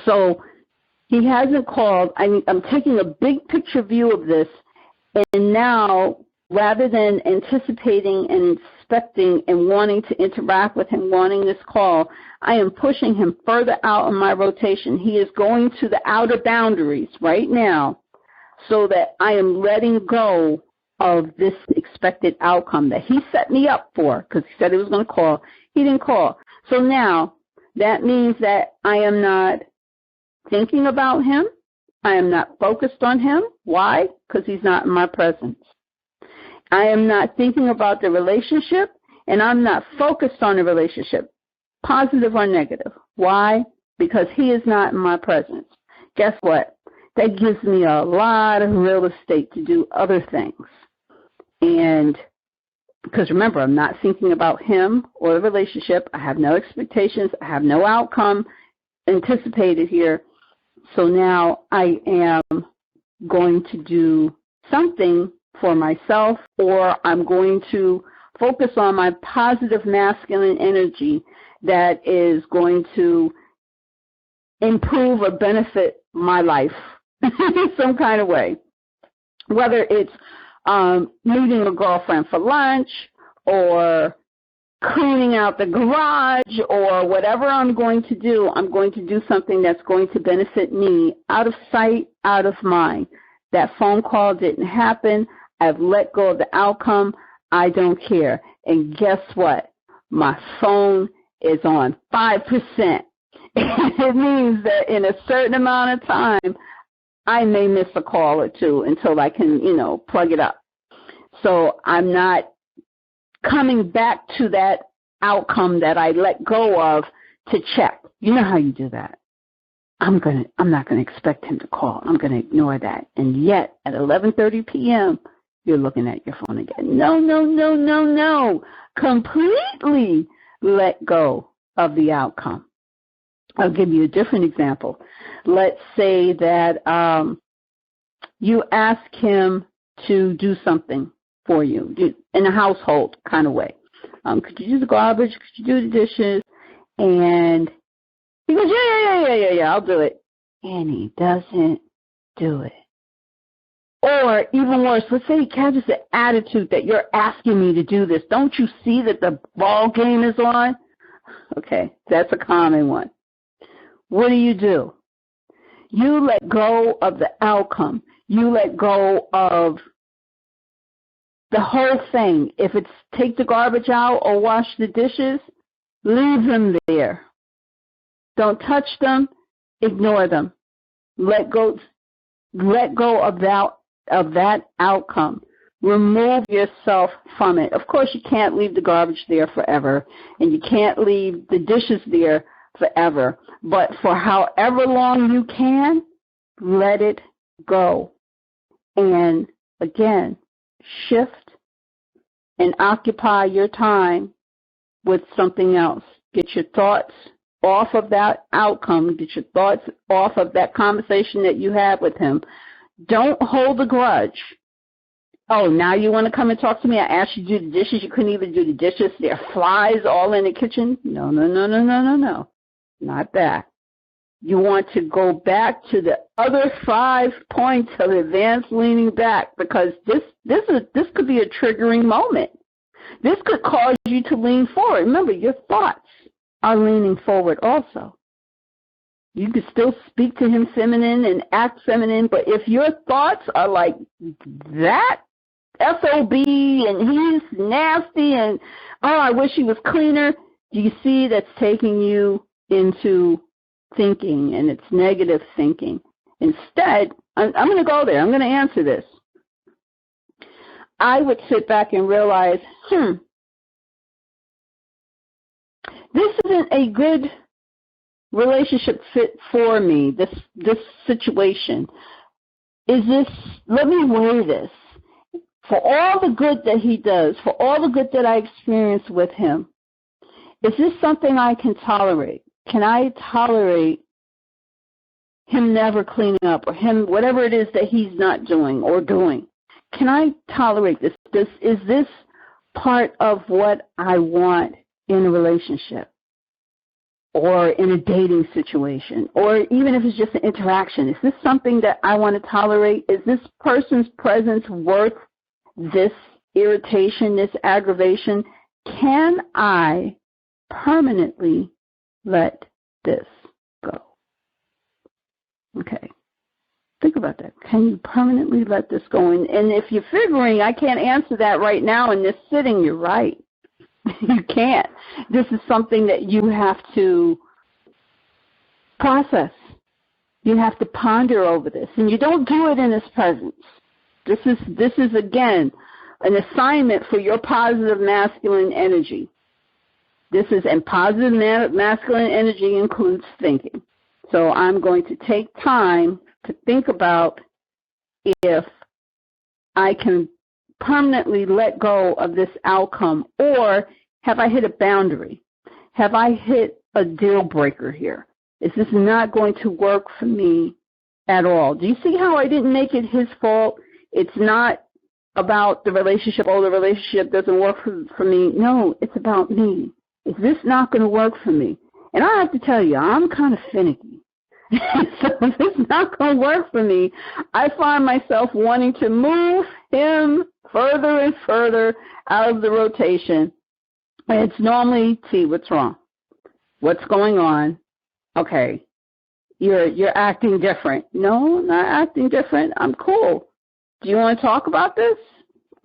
So he hasn't called. I'm taking a big picture view of this, and now rather than anticipating and expecting and wanting to interact with him, wanting this call, I am pushing him further out on my rotation. He is going to the outer boundaries right now so that I am letting go of this expected outcome that he set me up for, because he said he was going to call. He didn't call. So now that means that I am not thinking about him. I am not focused on him. Why? Because he's not in my presence. I am not thinking about the relationship, and I'm not focused on the relationship, positive or negative. Why? Because he is not in my presence. Guess what? That gives me a lot of real estate to do other things. And because remember, I'm not thinking about him or the relationship. I have no expectations. I have no outcome anticipated here. So now I am going to do something for myself, or I'm going to focus on my positive masculine energy that is going to improve or benefit my life in some kind of way. Whether it's meeting a girlfriend for lunch or cleaning out the garage or whatever I'm going to do something that's going to benefit me, out of sight, out of mind. That phone call didn't happen. I've let go of the outcome. I don't care. And guess what? My phone is on 5%. It means that in a certain amount of time, I may miss a call or two until I can, plug it up. So I'm not coming back to that outcome that I let go of to check. You know how you do that. I'm not going to expect him to call. I'm going to ignore that. And yet at 11:30 p.m., you're looking at your phone again. No. Completely let go of the outcome. I'll give you a different example. Let's say that you ask him to do something for you in a household kind of way. Could you do the garbage? Could you do the dishes? And he goes, yeah, I'll do it. And he doesn't do it. Or even worse, let's say he catches the attitude that you're asking me to do this. Don't you see that the ball game is on? Okay, that's a common one. What do? You let go of the outcome. You let go of the whole thing. If it's take the garbage out or wash the dishes, leave them there. Don't touch them. Ignore them. Let go of that outcome. Remove yourself from it. Of course, you can't leave the garbage there forever, and you can't leave the dishes there forever. But for however long you can, let it go. And again, shift and occupy your time with something else. Get your thoughts off of that outcome. Get your thoughts off of that conversation that you had with him. Don't hold a grudge. Oh, now you want to come and talk to me? I asked you to do the dishes. You couldn't even do the dishes. There are flies all in the kitchen. No. Not that. You want to go back to the other 5 points of advanced leaning back, because this could be a triggering moment. This could cause you to lean forward. Remember, your thoughts are leaning forward also. You can still speak to him feminine and act feminine, but if your thoughts are like that, SOB, and he's nasty, and oh, I wish he was cleaner, do you see that's taking you into thinking, and it's negative thinking. Instead, I'm going to go there. I'm going to answer this. I would sit back and realize, this isn't a good relationship fit for me, this situation. Let me weigh this. For all the good that he does, for all the good that I experience with him, is this something I can tolerate? Can I tolerate him never cleaning up, or him, whatever it is that he's not doing or doing? Can I tolerate this? Is this part of what I want in a relationship, or in a dating situation, or even if it's just an interaction? Is this something that I want to tolerate? Is this person's presence worth this irritation, this aggravation? Can I permanently let this go? Okay. Think about that. Can you permanently let this go? And if you're figuring, I can't answer that right now in this sitting, you're right. You can't. This is something that you have to process. You have to ponder over this. And you don't do it in his presence. This is again, an assignment for your positive masculine energy. And positive masculine energy includes thinking. So I'm going to take time to think about if I can permanently let go of this outcome, or have I hit a boundary? Have I hit a deal breaker here? Is this not going to work for me at all? Do you see how I didn't make it his fault? It's not about the relationship. Oh, the relationship doesn't work for me. No, it's about me. Is this not going to work for me? And I have to tell you, I'm kind of finicky. So if it's not going to work for me, I find myself wanting to move him further and further out of the rotation. And it's normally, T, what's wrong? What's going on? Okay, you're acting different. No, not acting different. I'm cool. Do you want to talk about this?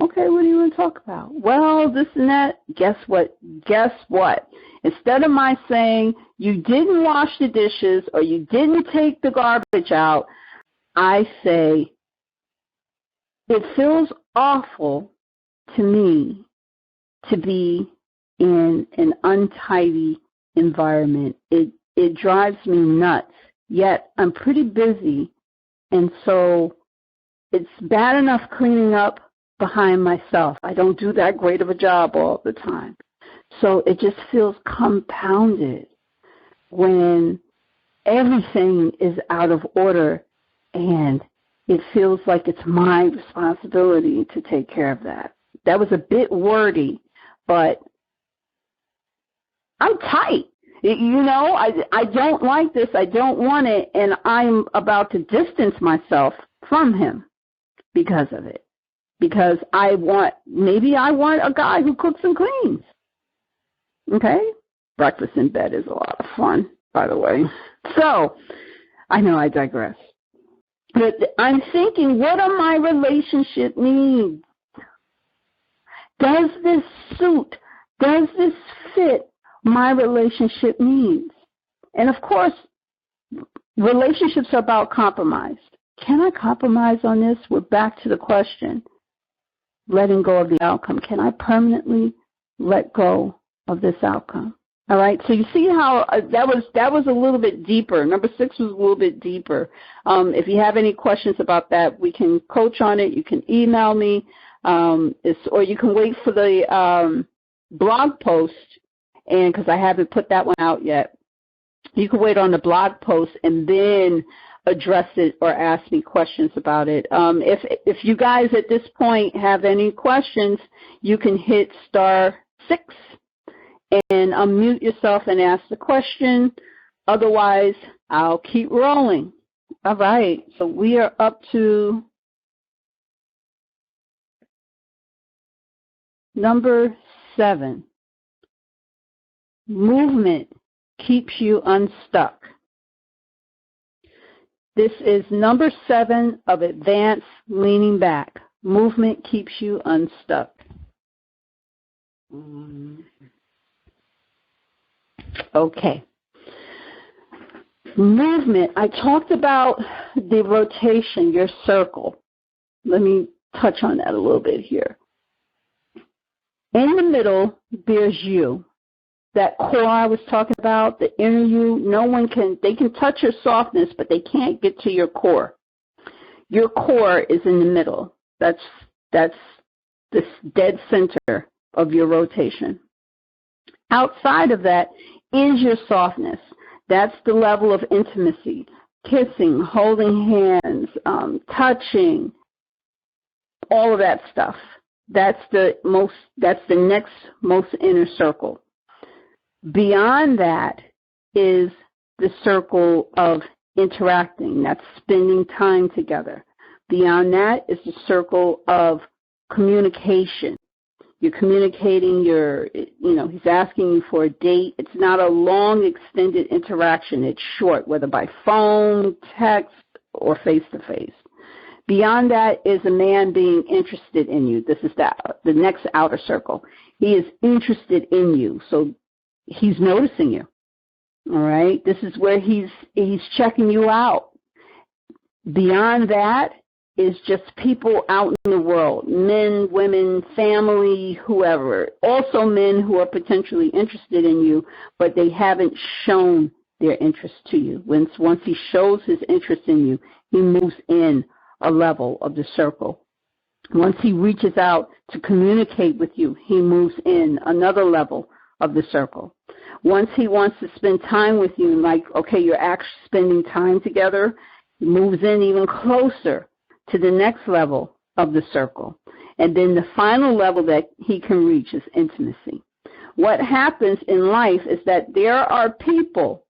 Okay, what do you want to talk about? Well, this and that. Guess what? Instead of my saying, you didn't wash the dishes or you didn't take the garbage out, I say, it feels awful to me to be in an untidy environment. It drives me nuts, yet I'm pretty busy, and so it's bad enough cleaning up behind myself. I don't do that great of a job all the time. So it just feels compounded when everything is out of order, and it feels like it's my responsibility to take care of that. That was a bit wordy, but I'm tight. You know, I don't like this. I don't want it, and I'm about to distance myself from him because of it. Because maybe I want a guy who cooks and cleans. Okay? Breakfast in bed is a lot of fun, by the way. So, I know I digress. But I'm thinking, what are my relationship needs? Does this fit my relationship needs? And of course, relationships are about compromise. Can I compromise on this? We're back to the question. letting go of the outcome. Can I permanently let go of this outcome? All right, so you see how that was a little bit deeper. Number 6 was a little bit deeper. If you have any questions about that, we can coach on it. You can email me, or you can wait for the blog post, and because I haven't put that one out yet, you can wait on the blog post and then address it or ask me questions about it. If you guys at this point have any questions, you can hit *6 and unmute yourself and ask the question. Otherwise, I'll keep rolling. All right, so we are up to number 7. Movement keeps you unstuck. This is number 7 of advanced leaning back. Movement keeps you unstuck. Okay. Movement. I talked about the rotation, your circle. Let me touch on that a little bit here. In the middle, there's you. That core I was talking about, the inner you, they can touch your softness, but they can't get to your core. Your core is in the middle. That's the dead center of your rotation. Outside of that is your softness. That's the level of intimacy, kissing, holding hands, touching, all of that stuff. That's the next most inner circle. Beyond that is the circle of interacting. That's spending time together. Beyond that is the circle of communication. You're communicating, he's asking you for a date. It's not a long, extended interaction. It's short, whether by phone, text, or face-to-face. Beyond that is a man being interested in you. This is the next outer circle. He is interested in you, so he's noticing you. All right? This is where he's checking you out. Beyond that is just people out in the world, men, women, family, whoever. Also men who are potentially interested in you, but they haven't shown their interest to you. Once he shows his interest in you, he moves in a level of the circle. Once he reaches out to communicate with you, he moves in another level of the circle. Once he wants to spend time with you, like, okay, you're actually spending time together, he moves in even closer to the next level of the circle. And then the final level that he can reach is intimacy. What happens in life is that there are people,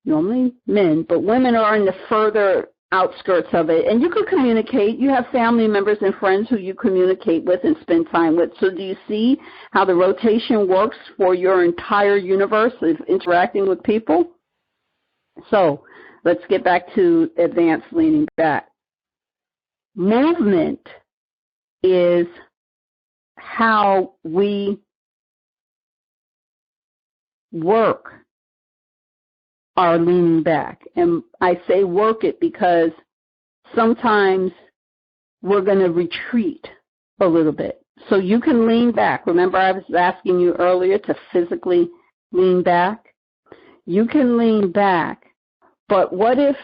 normally men, but women are in the further outskirts of it. And you can communicate. You have family members and friends who you communicate with and spend time with. So do you see how the rotation works for your entire universe of interacting with people? So let's get back to advanced leaning back. Movement is how we work our leaning back. And I say work it because sometimes we're going to retreat a little bit. So you can lean back. Remember I was asking you earlier to physically lean back? You can lean back, but what if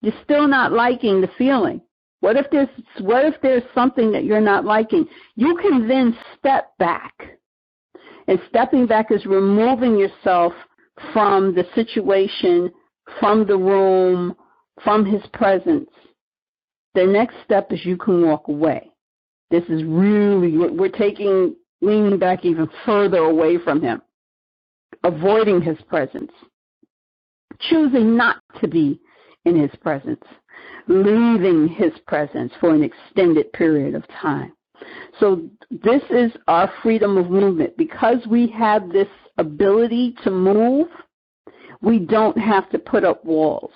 you're still not liking the feeling? What if there's something that you're not liking? You can then step back. And stepping back is removing yourself from the situation, from the room, from his presence. The next step is you can walk away. This is really, we're taking leaning back even further away from him, avoiding his presence, choosing not to be in his presence, leaving his presence for an extended period of time. So this is our freedom of movement. Because we have this ability to move, we don't have to put up walls.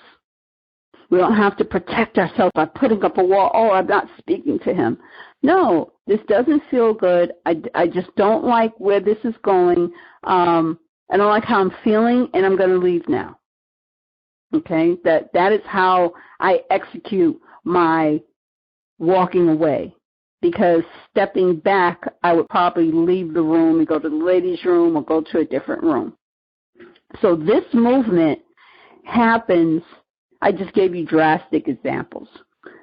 We don't have to protect ourselves by putting up a wall. Oh, I'm not speaking to him. No, this doesn't feel good. I just don't like where this is going. I don't like how I'm feeling, and I'm going to leave now. Okay, that is how I execute my walking away. because stepping back, I would probably leave the room and go to the ladies' room or go to a different room. So this movement happens, I just gave you drastic examples.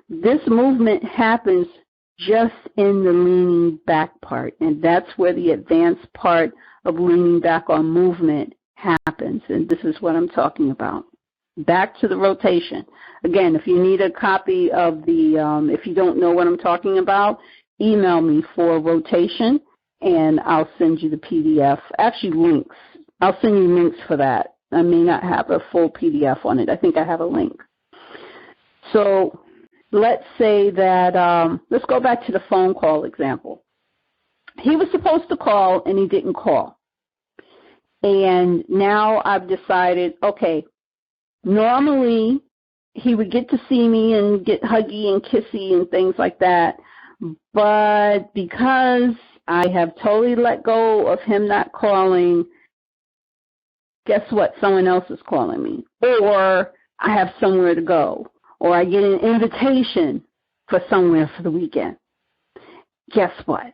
This movement happens just in the leaning back part, and that's where the advanced part of leaning back on movement happens, and this is what I'm talking about. Back to the rotation. Again, if you need a copy of the, if you don't know what I'm talking about, email me for rotation, and I'll send you the PDF. Actually, links. I'll send you links for that. I may not have a full PDF on it. I think I have a link. So let's say that, let's go back to the phone call example. He was supposed to call, and he didn't call. And now I've decided, okay, normally he would get to see me and get huggy and kissy and things like that. But because I have totally let go of him not calling, guess what? Someone else is calling me. Or I have somewhere to go. Or I get an invitation for somewhere for the weekend. Guess what?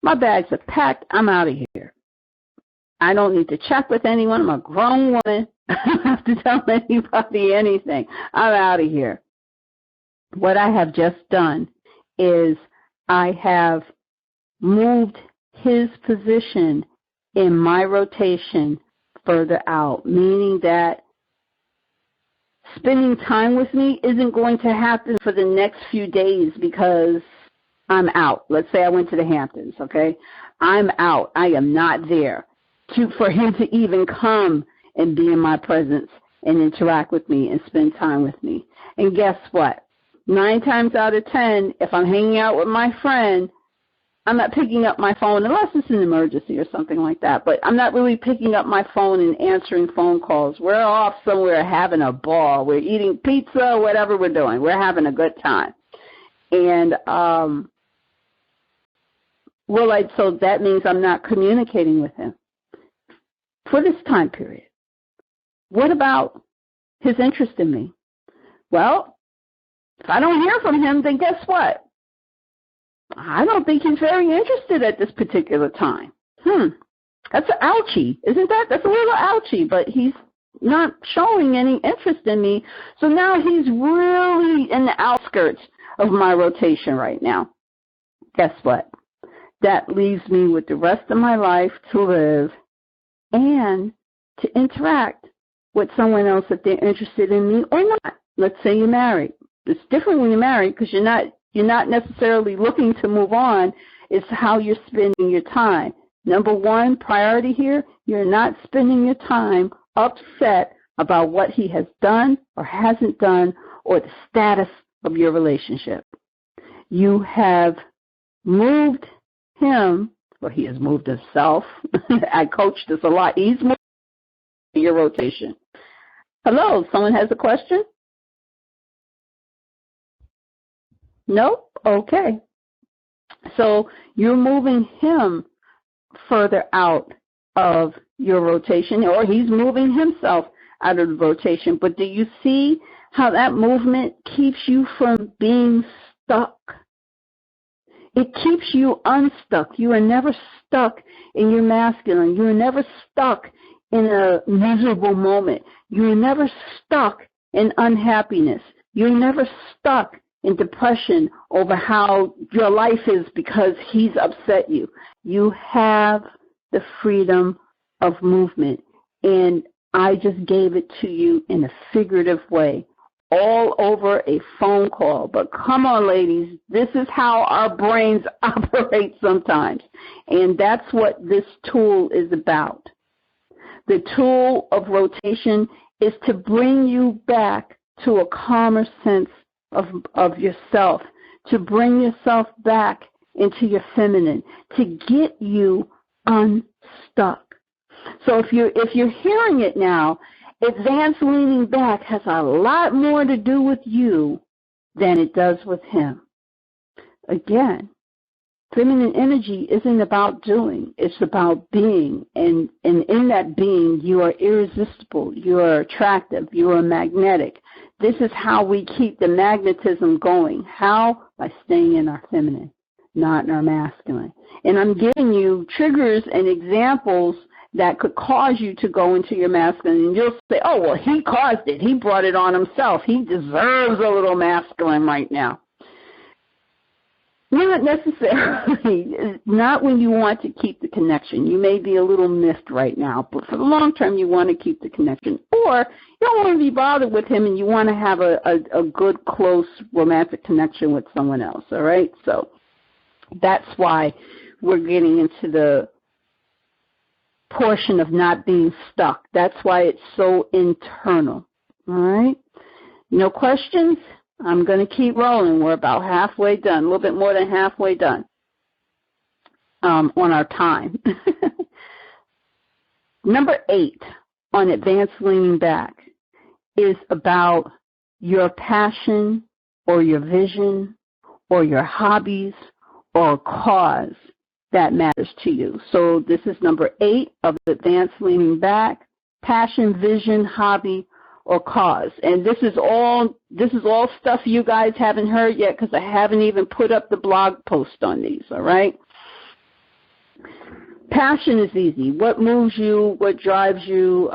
My bags are packed. I'm out of here. I don't need to check with anyone. I'm a grown woman. I don't have to tell anybody anything. I'm out of here. What I have just done is I have moved his position in my rotation further out, meaning that spending time with me isn't going to happen for the next few days because I'm out. Let's say I went to the Hamptons, okay? I'm out. I am not there for him to even come and be in my presence and interact with me and spend time with me. And guess what? 9 times out of 10, if I'm hanging out with my friend, I'm not picking up my phone unless it's an emergency or something like that. But I'm not really picking up my phone and answering phone calls. We're off somewhere having a ball. We're eating pizza, whatever we're doing. We're having a good time. And so that means I'm not communicating with him for this time period. What about his interest in me? Well, if I don't hear from him, then guess what? I don't think he's very interested at this particular time. That's an ouchie, isn't that? That's a little ouchie, but he's not showing any interest in me. So now he's really in the outskirts of my rotation right now. Guess what? That leaves me with the rest of my life to live and to interact with someone else if they're interested in me or not. Let's say you're married. It's different when you're married because you're not necessarily looking to move on. It's how you're spending your time. Number one priority here, you're not spending your time upset about what he has done or hasn't done or the status of your relationship. You have moved him, or he has moved himself. I coach this a lot. He's moved your rotation. Hello, someone has a question? Nope? Okay. So you're moving him further out of your rotation, or he's moving himself out of the rotation. But do you see how that movement keeps you from being stuck? It keeps you unstuck. You are never stuck in your masculine. You are never stuck in a miserable moment. You are never stuck in unhappiness. You're never stuck in depression over how your life is because he's upset you. You have the freedom of movement. And I just gave it to you in a figurative way, all over a phone call. But come on, ladies, this is how our brains operate sometimes. And that's what this tool is about. The tool of rotation is to bring you back to a calmer sense of yourself, to bring yourself back into your feminine, to get you unstuck. So if you're hearing it now, advanced leaning back has a lot more to do with you than it does with him. Again, feminine energy isn't about doing, it's about being. And in that being, you are irresistible, you are attractive, you are magnetic. This is how we keep the magnetism going. How? By staying in our feminine. not in our masculine. And I'm giving you triggers and examples that could cause you to go into your masculine. And you'll say, oh, well, he caused it. He brought it on himself. He deserves a little masculine right now. Not necessarily. Not when you want to keep the connection. You may be a little miffed right now, but for the long term, you want to keep the connection. Or you don't want to be bothered with him and you want to have a good, close, romantic connection with someone else, all right? So that's why we're getting into the portion of not being stuck. That's why it's so internal, all right? No questions? I'm going to keep rolling. We're about halfway done, a little bit more than halfway done on our time. Number 8 on advanced leaning back is about your passion or your vision or your hobbies or a cause that matters to you. So this is number 8 of advanced leaning back, passion, vision, hobby, or cause. And this is all stuff you guys haven't heard yet because I haven't even put up the blog post on these, all right? Passion is easy. What moves you, what drives you,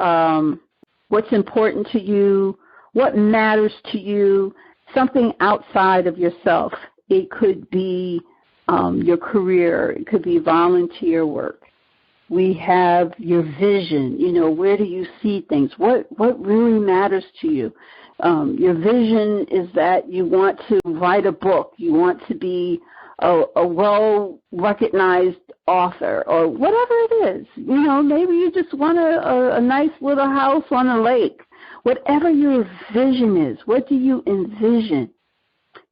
what's important to you, what matters to you, something outside of yourself. It could be your career. It could be volunteer work. We have your vision. You know, where do you see things? What really matters to you? Your vision is that you want to write a book. You want to be a well-recognized author or whatever it is. You know, maybe you just want a nice little house on a lake. Whatever your vision is, what do you envision?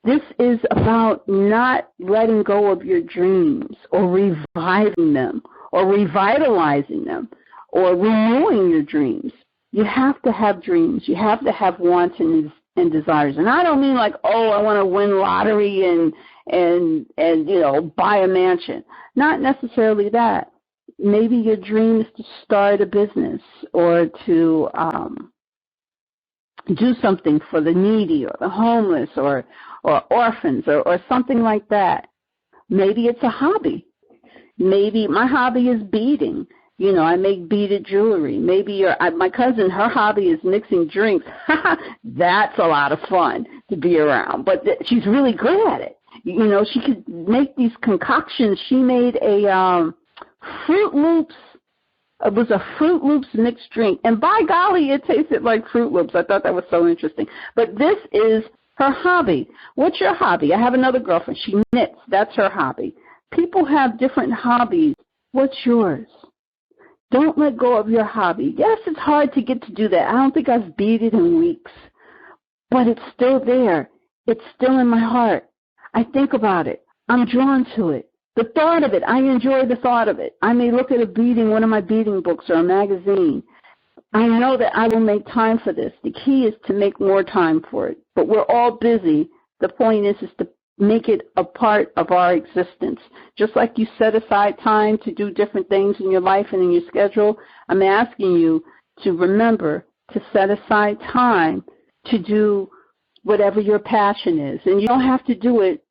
This is about not letting go of your dreams or reviving them or revitalizing them or renewing your dreams. You have to have dreams. You have to have wants and desires. And I don't mean like, oh, I want to win lottery and you know, buy a mansion. Not necessarily that. Maybe your dream is to start a business or to do something for the needy or the homeless or orphans or something like that. Maybe it's a hobby. Maybe my hobby is beading. You know, I make beaded jewelry. Maybe my cousin, her hobby is mixing drinks. That's a lot of fun to be around. But she's really good at it. You know, she could make these concoctions. She made a Fruit Loops. It was a Fruit Loops mixed drink. And by golly, it tasted like Fruit Loops. I thought that was so interesting. But this is her hobby. What's your hobby? I have another girlfriend. She knits. That's her hobby. People have different hobbies. What's yours? Don't let go of your hobby. Yes, it's hard to get to do that. I don't think I've beaded in weeks. But it's still there. It's still in my heart. I think about it. I'm drawn to it. The thought of it, I enjoy the thought of it. I may look at one of my beading books or a magazine. I know that I will make time for this. The key is to make more time for it. But we're all busy. The point is to make it a part of our existence. Just like you set aside time to do different things in your life and in your schedule, I'm asking you to remember to set aside time to do whatever your passion is. And you don't have to do it.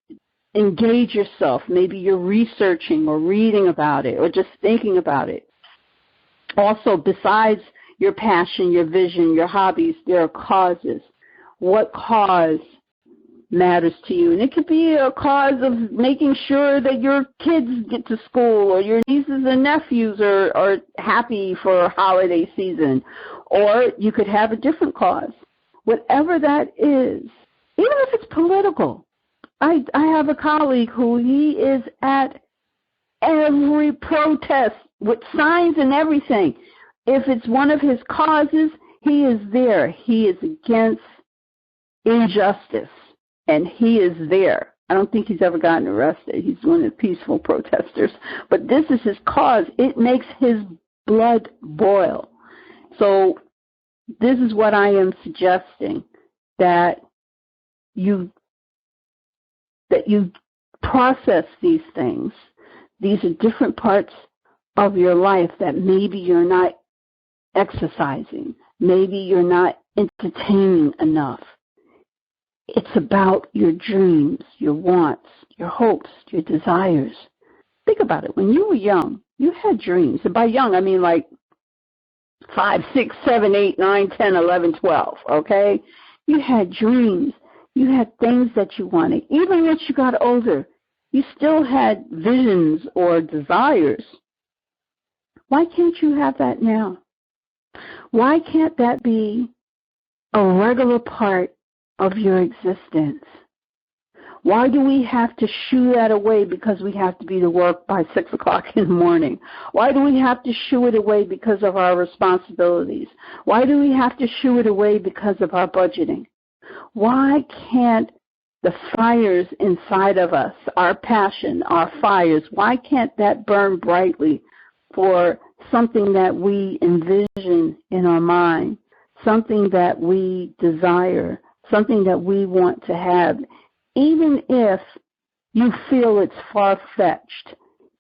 Engage yourself. Maybe you're researching or reading about it or just thinking about it. Also, besides your passion, your vision, your hobbies, there are causes. What cause matters to you? And it could be a cause of making sure that your kids get to school or your nieces and nephews are happy for holiday season. Or you could have a different cause. Whatever that is, even if it's political. I have a colleague who he is at every protest with signs and everything. If it's one of his causes, he is there. He is against injustice, and he is there. I don't think he's ever gotten arrested. He's one of the peaceful protesters. But this is his cause. It makes his blood boil. So this is what I am suggesting, that you process these things. These are different parts of your life that maybe you're not exercising. Maybe you're not entertaining enough. It's about your dreams, your wants, your hopes, your desires. Think about it. When you were young, you had dreams. And by young, I mean like 5, 6, 7, 8, 9, 10, 11, 12, okay? You had dreams. You had things that you wanted. Even as you got older, you still had visions or desires. Why can't you have that now? Why can't that be a regular part of your existence? Why do we have to shoo that away because we have to be to work by 6 o'clock in the morning? Why do we have to shoo it away because of our responsibilities? Why do we have to shoo it away because of our budgeting? Why can't the fires inside of us, our passion, our fires, why can't that burn brightly for something that we envision in our mind, something that we desire, something that we want to have, even if you feel it's far-fetched,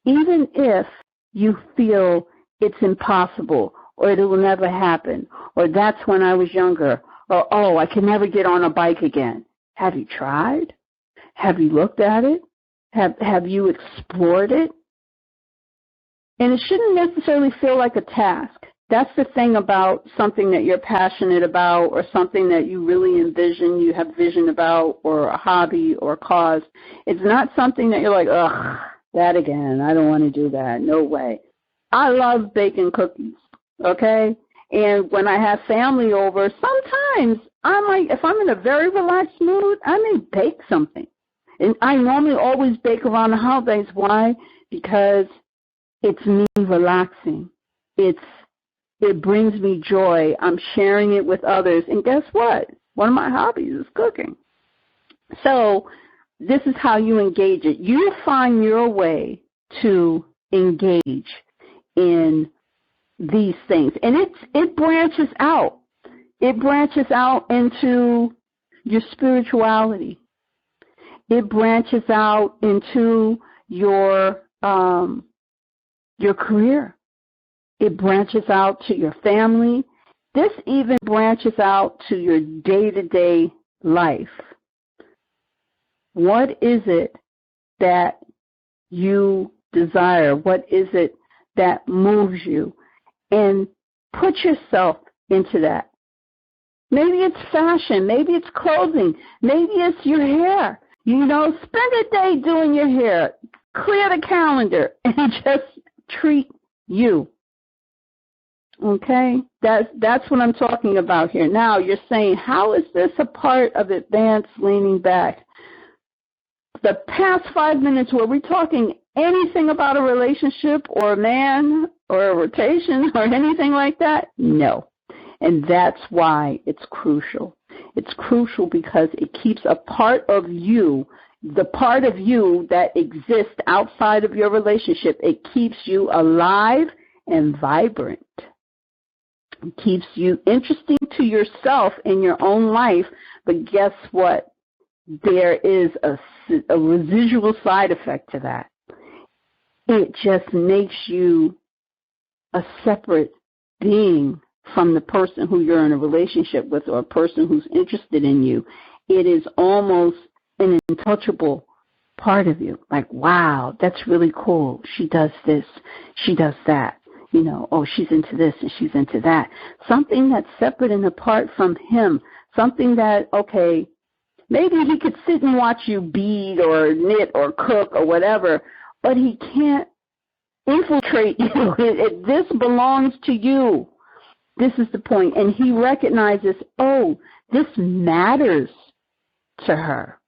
even if you feel it's impossible or it will never happen, or that's when I was younger, or, oh, I can never get on a bike again. Have you tried? Have you looked at it? Have you explored it? And it shouldn't necessarily feel like a task. That's the thing about something that you're passionate about or something that you really envision, you have vision about, or a hobby or a cause. It's not something that you're like, ugh, that again. I don't want to do that. No way. I love baking cookies, okay? And when I have family over, sometimes I might, if I'm in a very relaxed mood, I may bake something. And I normally always bake around the holidays. Why? Because it's me relaxing. It brings me joy. I'm sharing it with others. And guess what? One of my hobbies is cooking. So this is how you engage it. You find your way to engage in these things. And it branches out. It branches out into your spirituality. It branches out into your career. It branches out to your family. This even branches out to your day-to-day life. What is it that you desire? What is it that moves you? And put yourself into that. Maybe it's fashion. Maybe it's clothing. Maybe it's your hair. You know, spend a day doing your hair. Clear the calendar and just treat you. Okay? That's what I'm talking about here. Now, you're saying, how is this a part of advanced leaning back? The past 5 minutes, were we talking anything about a relationship or a man or a rotation or anything like that? No. And that's why it's crucial. It's crucial because it keeps a part of you, the part of you that exists outside of your relationship, it keeps you alive and vibrant. It keeps you interesting to yourself in your own life, but guess what? There is a residual side effect to that. It just makes you a separate being from the person who you're in a relationship with or a person who's interested in you. It is almost an untouchable part of you. Like, wow, that's really cool. She does this. She does that. You know, oh, she's into this and she's into that. Something that's separate and apart from him. Something that, okay, maybe he could sit and watch you bead or knit or cook or whatever, but he can't infiltrate you. This belongs to you. This is the point. And he recognizes, oh, this matters to her.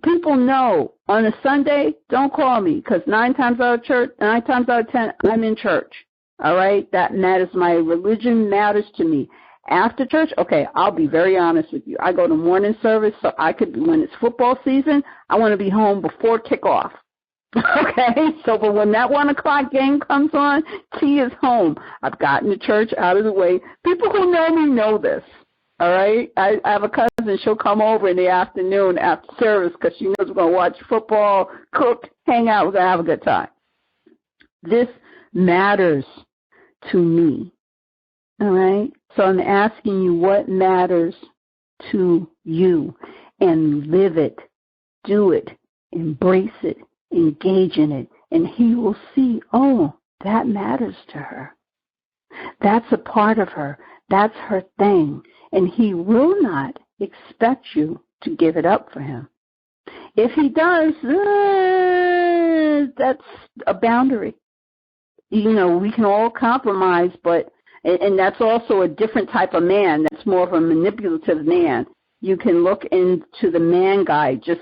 People know on a Sunday, don't call me because 9 times out of 10, I'm in church. All right? That matters. My religion matters to me. After church, okay, I'll be very honest with you. I go to morning service, so I could, when it's football season, I want to be home before kickoff. Okay, so but when that 1 o'clock game comes on, T is home. I've gotten the church out of the way. People who know me know this. All right, I have a cousin. She'll come over in the afternoon after service because she knows we're going to watch football, cook, hang out. We're going to have a good time. This matters to me. All right, so I'm asking you what matters to you. and live it, do it, embrace it, engage in it, and he will see, oh, that matters to her. That's a part of her. That's her thing. And he will not expect you to give it up for him. If he does, that's a boundary. You know, we can all compromise, and that's also a different type of man. That's more of a manipulative man. You can look into the man guide. Just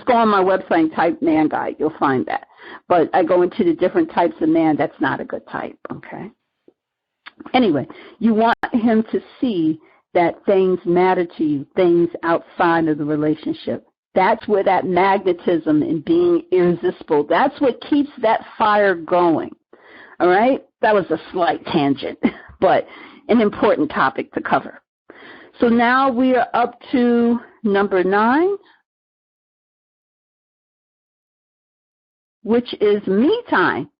go on my website and type man guide. You'll find that. But I go into the different types of man. That's not a good type, okay? Anyway, you want him to see that things matter to you, things outside of the relationship. That's where that magnetism and being irresistible, that's what keeps that fire going, all right? That was a slight tangent, but an important topic to cover. So now we are up to number 9, which is me time.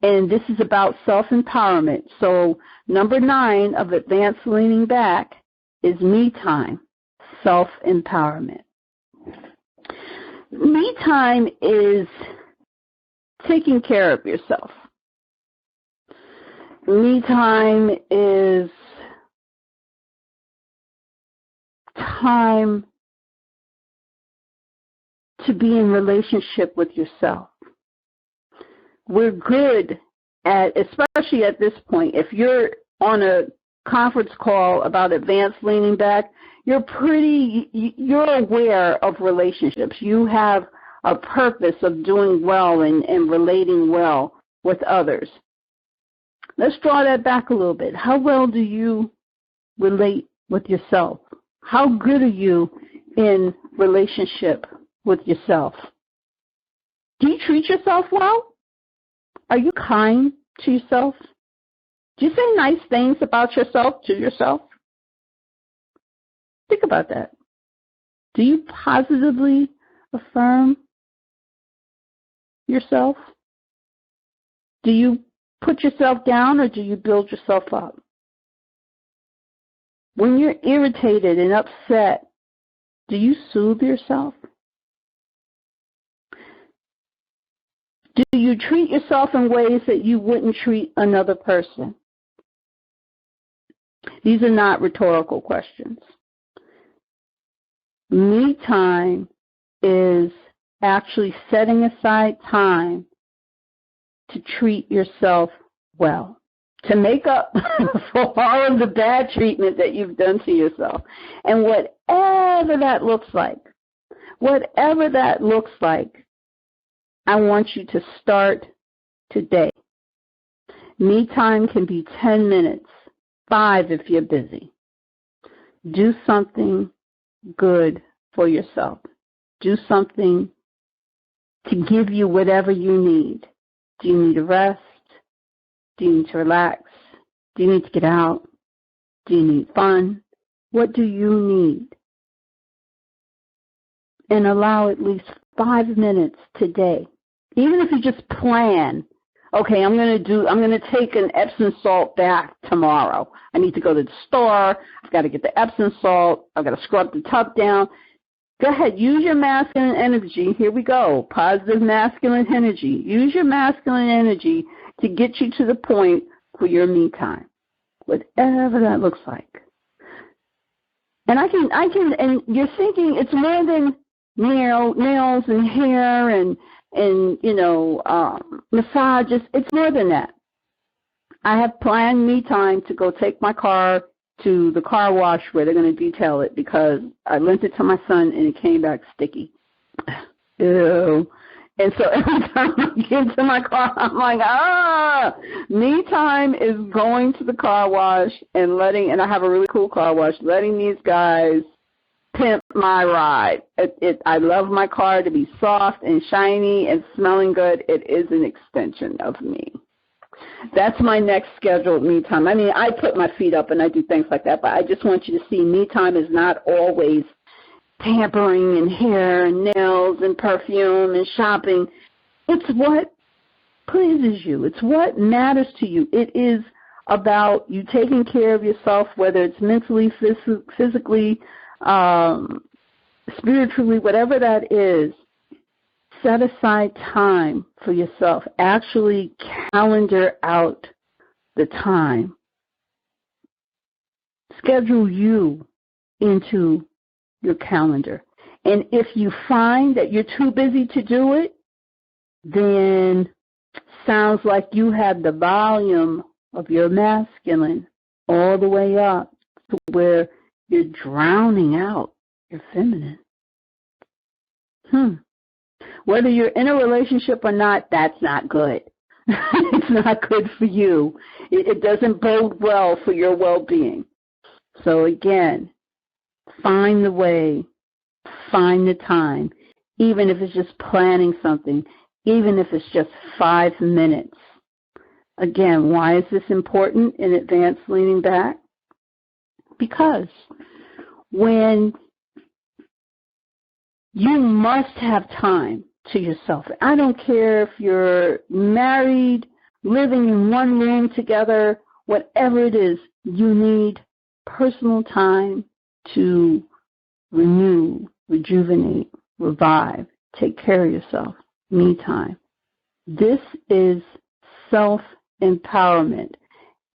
And this is about self-empowerment. So number 9 of Advanced Leaning Back is me time, self-empowerment. Me time is taking care of yourself. Me time is time to be in relationship with yourself. We're good at, especially at this point, if you're on a conference call about advanced leaning back, you're aware of relationships. You have a purpose of doing well and relating well with others. Let's draw that back a little bit. How well do you relate with yourself? How good are you in relationship with yourself? Do you treat yourself well? Are you kind to yourself? Do you say nice things about yourself to yourself? Think about that. Do you positively affirm yourself? Do you put yourself down or do you build yourself up? When you're irritated and upset, do you soothe yourself? Do you treat yourself in ways that you wouldn't treat another person? These are not rhetorical questions. Me time is actually setting aside time to treat yourself well, to make up for all of the bad treatment that you've done to yourself. And whatever that looks like, I want you to start today. Me time can be 10 minutes, 5 if you're busy. Do something good for yourself. Do something to give you whatever you need. Do you need a rest? Do you need to relax? Do you need to get out? Do you need fun? What do you need? And allow at least 5 minutes today. Even if you just plan, okay, I'm going to take an Epsom salt bath tomorrow. I need to go to the store. I've got to get the Epsom salt. I've got to scrub the tub down. Go ahead. Use your masculine energy. Here we go. Positive masculine energy. Use your masculine energy to get you to the point for your me time, whatever that looks like. And and you're thinking it's more than nails and hair and massages. It's more than that. I have planned me time to go take my car to the car wash where they're going to detail it because I lent it to my son and it came back sticky. Ew. And so every time I get into my car, I'm like, me time is going to the car wash and I have a really cool car wash, letting these guys pimp my ride. I love my car to be soft and shiny and smelling good. It is an extension of me. That's my next scheduled me time. I mean, I put my feet up and I do things like that, but I just want you to see me time is not always pampering and hair and nails and perfume and shopping. It's what pleases you. It's what matters to you. It is about you taking care of yourself, whether it's mentally, physically, spiritually, whatever that is, set aside time for yourself. Actually calendar out the time. Schedule you into your calendar. And if you find that you're too busy to do it, then sounds like you have the volume of your masculine all the way up to where you're drowning out your feminine. Whether you're in a relationship or not, that's not good. It's not good for you. It doesn't bode well for your well-being. So again, find the way, find the time, even if it's just planning something, even if it's just 5 minutes. Again, why is this important in advance leaning back? Because when you must have time to yourself. I don't care if you're married, living in one room together, whatever it is, you need personal time to renew, rejuvenate, revive, take care of yourself, me time. This is self-empowerment.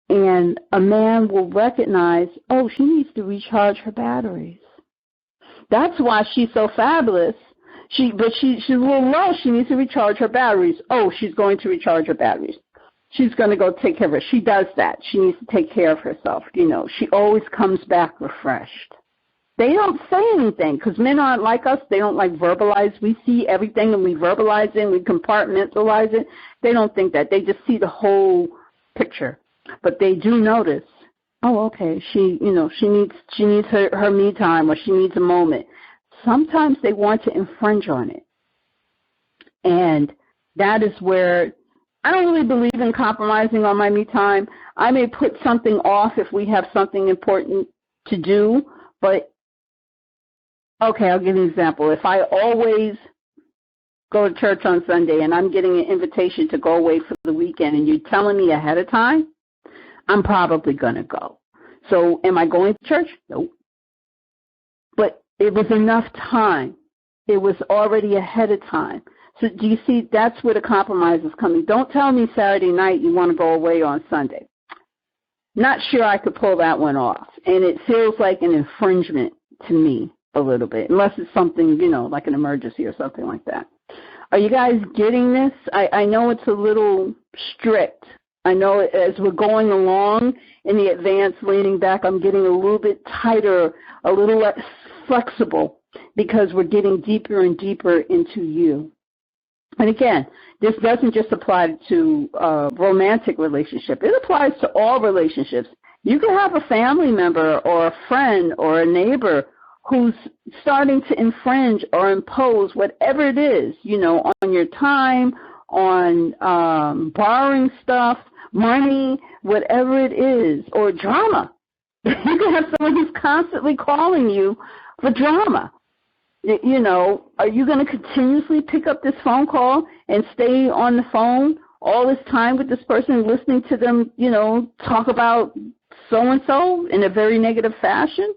And a man will recognize, oh, she needs to recharge her batteries. That's why she's so fabulous. She's a little low. She needs to recharge her batteries. Oh, she's going to recharge her batteries. She's going to go take care of her. She does that. She needs to take care of herself. You know, she always comes back refreshed. They don't say anything because men aren't like us. They don't like verbalize. We see everything and we verbalize it and we compartmentalize it. They don't think that. They just see the whole picture. But they do notice, oh, okay, she needs her me time or she needs a moment. Sometimes they want to infringe on it. And that is where I don't really believe in compromising on my me time. I may put something off if we have something important to do, but okay, I'll give you an example. If I always go to church on Sunday and I'm getting an invitation to go away for the weekend and you're telling me ahead of time, I'm probably going to go. So am I going to church? Nope. But it was enough time. It was already ahead of time. So do you see, that's where the compromise is coming. Don't tell me Saturday night you want to go away on Sunday. Not sure I could pull that one off. And it feels like an infringement to me a little bit, unless it's something, like an emergency or something like that. Are you guys getting this? I know it's a little strict. I know as we're going along in the advanced leaning back, I'm getting a little bit tighter, a little less flexible, because we're getting deeper and deeper into you. And again, this doesn't just apply to romantic relationship. It applies to all relationships. You can have a family member or a friend or a neighbor who's starting to infringe or impose whatever it is, on your time, on borrowing stuff, money, whatever it is, or drama. You can have someone who's constantly calling you for drama. Are you going to continuously pick up this phone call and stay on the phone all this time with this person, listening to them, talk about so-and-so in a very negative fashion?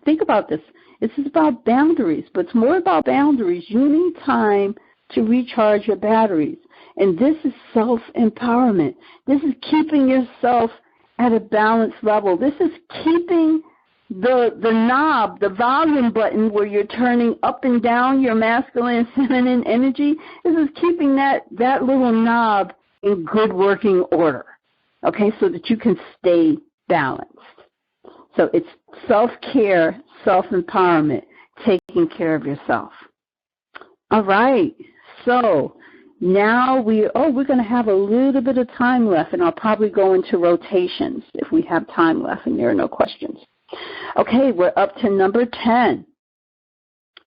Think about this. This is about boundaries, but it's more about boundaries. You need time to recharge your batteries. And this is self-empowerment. This is keeping yourself at a balanced level. This is keeping the knob, the volume button where you're turning up and down your masculine and feminine energy. This is keeping that little knob in good working order, okay, so that you can stay balanced. So it's self-care, self-empowerment, taking care of yourself. All right, so now we're going to have a little bit of time left, and I'll probably go into rotations if we have time left and there are no questions. Okay, we're up to number 10,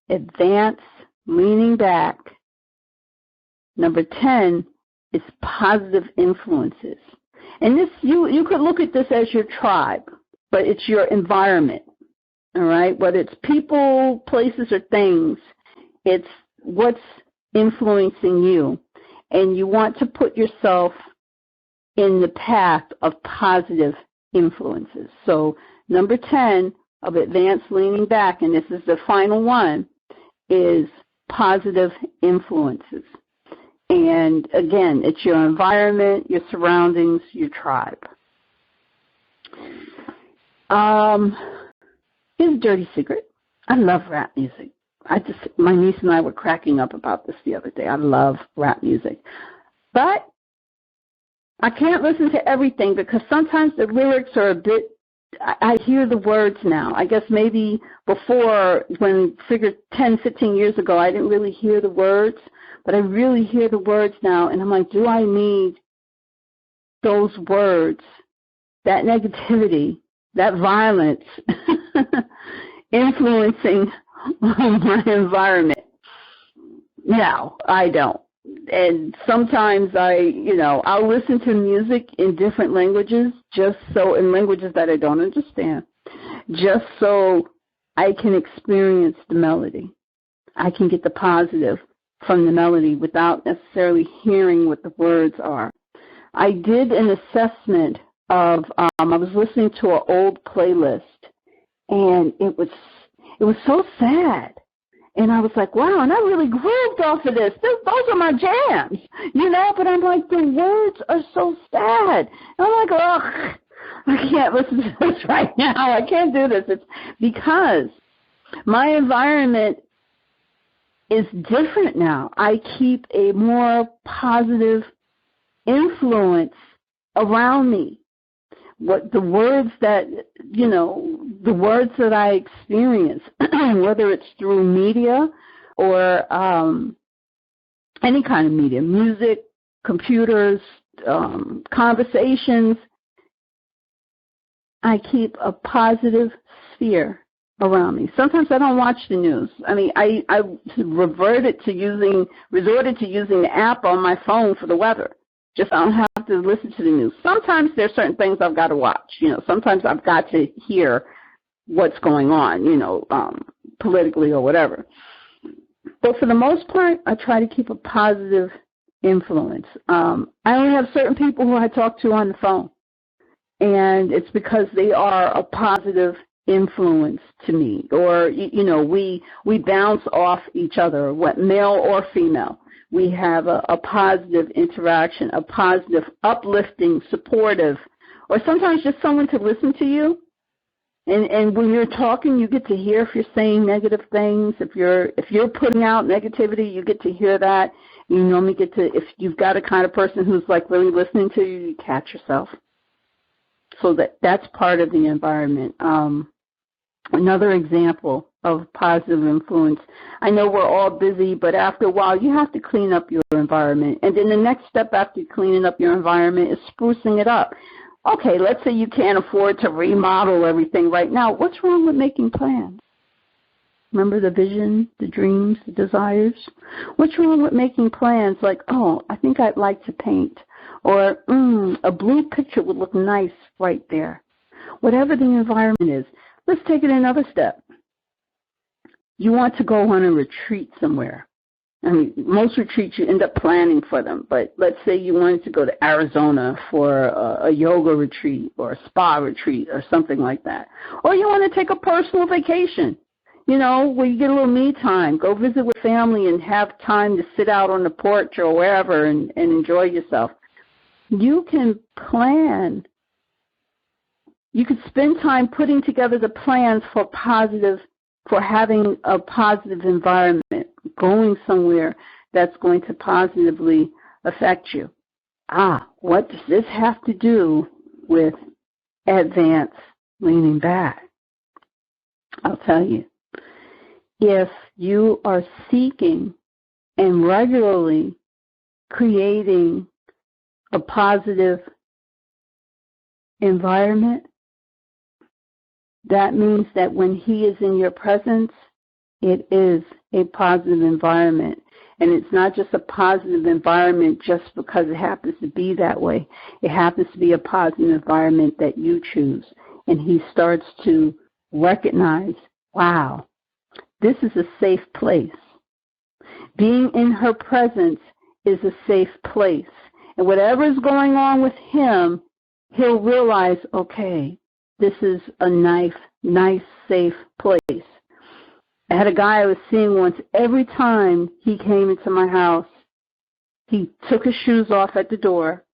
advance leaning back. Number 10 is positive influences. And this, you could look at this as your tribe, but it's your environment, all right? Whether it's people, places, or things, it's what's influencing you. And you want to put yourself in the path of positive influences. So number 10 of advanced leaning back, and this is the final one, is positive influences. And again, it's your environment, your surroundings, your tribe. Here's a dirty secret. I love rap music. My niece and I were cracking up about this the other day. I love rap music. But I can't listen to everything because sometimes the lyrics are a bit, I hear the words now. I guess maybe before, when figure 10, 15 years ago, I didn't really hear the words, but I really hear the words now, and I'm like, do I need those words, that negativity, that violence influencing my environment? No, I don't. And sometimes I'll listen to music in different languages, in languages that I don't understand, just so I can experience the melody. I can get the positive from the melody without necessarily hearing what the words are. I did an assessment of, I was listening to an old playlist, and it was so sad. And I was like, wow, and I really grooved off of this. Those are my jams, but I'm like, the words are so sad. And I'm like, ugh, I can't listen to this right now. I can't do this. It's because my environment is different now. I keep a more positive influence around me. What the words that I experience, whether it's through media or any kind of media, music, computers, conversations, I keep a positive sphere around me. Sometimes I don't watch the news. I mean, I resorted to using the app on my phone for the weather. Just I don't have to listen to the news. Sometimes there's certain things I've got to watch. Sometimes I've got to hear what's going on, politically or whatever. But for the most part, I try to keep a positive influence. I only have certain people who I talk to on the phone, and it's because they are a positive influence to me. Or, we bounce off each other, male or female. We have a positive interaction, a positive, uplifting, supportive, or sometimes just someone to listen to you. And when you're talking, you get to hear if you're saying negative things. If you're putting out negativity, you get to hear that. You normally get to, if you've got a kind of person who's like really listening to you, you catch yourself. So that's part of the environment. Another example of positive influence. I know we're all busy, but after a while, you have to clean up your environment. And then the next step after cleaning up your environment is sprucing it up. Okay, let's say you can't afford to remodel everything right now. What's wrong with making plans? Remember the vision, the dreams, the desires? What's wrong with making plans like, oh, I think I'd like to paint, or a blue picture would look nice right there. Whatever the environment is, let's take it another step. You want to go on a retreat somewhere. I mean, most retreats you end up planning for them, but let's say you wanted to go to Arizona for a yoga retreat or a spa retreat or something like that. Or you want to take a personal vacation, where you get a little me time, go visit with family and have time to sit out on the porch or wherever and enjoy yourself. You can plan. You could spend time putting together the plans for having a positive environment, going somewhere that's going to positively affect you. What does this have to do with advanced leaning back? I'll tell you. If you are seeking and regularly creating a positive environment, that means that when he is in your presence, it is a positive environment. And it's not just a positive environment just because it happens to be that way. It happens to be a positive environment that you choose. And he starts to recognize, wow, this is a safe place. Being in her presence is a safe place. And whatever is going on with him, he'll realize, okay, this is a nice nice, safe place. I had a guy I was seeing once. Every time he came into my house, he took his shoes off at the door,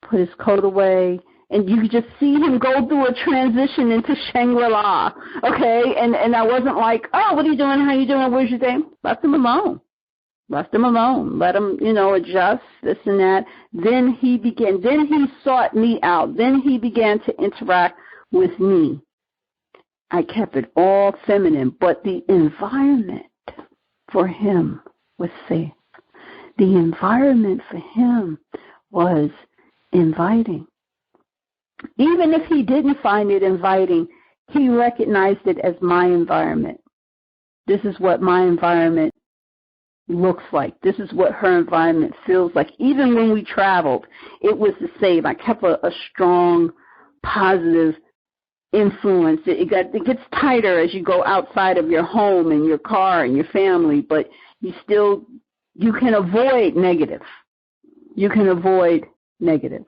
put his coat away, and you could just see him go through a transition into Shangri-La, okay? And I wasn't like, oh, what are you doing? How you doing? Where's your day? Left him alone. Let him, adjust, this and that. Then he sought me out. Then he began to interact with me. I kept it all feminine, but the environment for him was safe. The environment for him was inviting. Even if he didn't find it inviting, he recognized it as my environment. This is what my environment looks like. This is what her environment feels like. Even when we traveled, it was the same. I kept a strong, positive influence. It gets tighter as you go outside of your home and your car and your family, but you can avoid negative. You can avoid negative.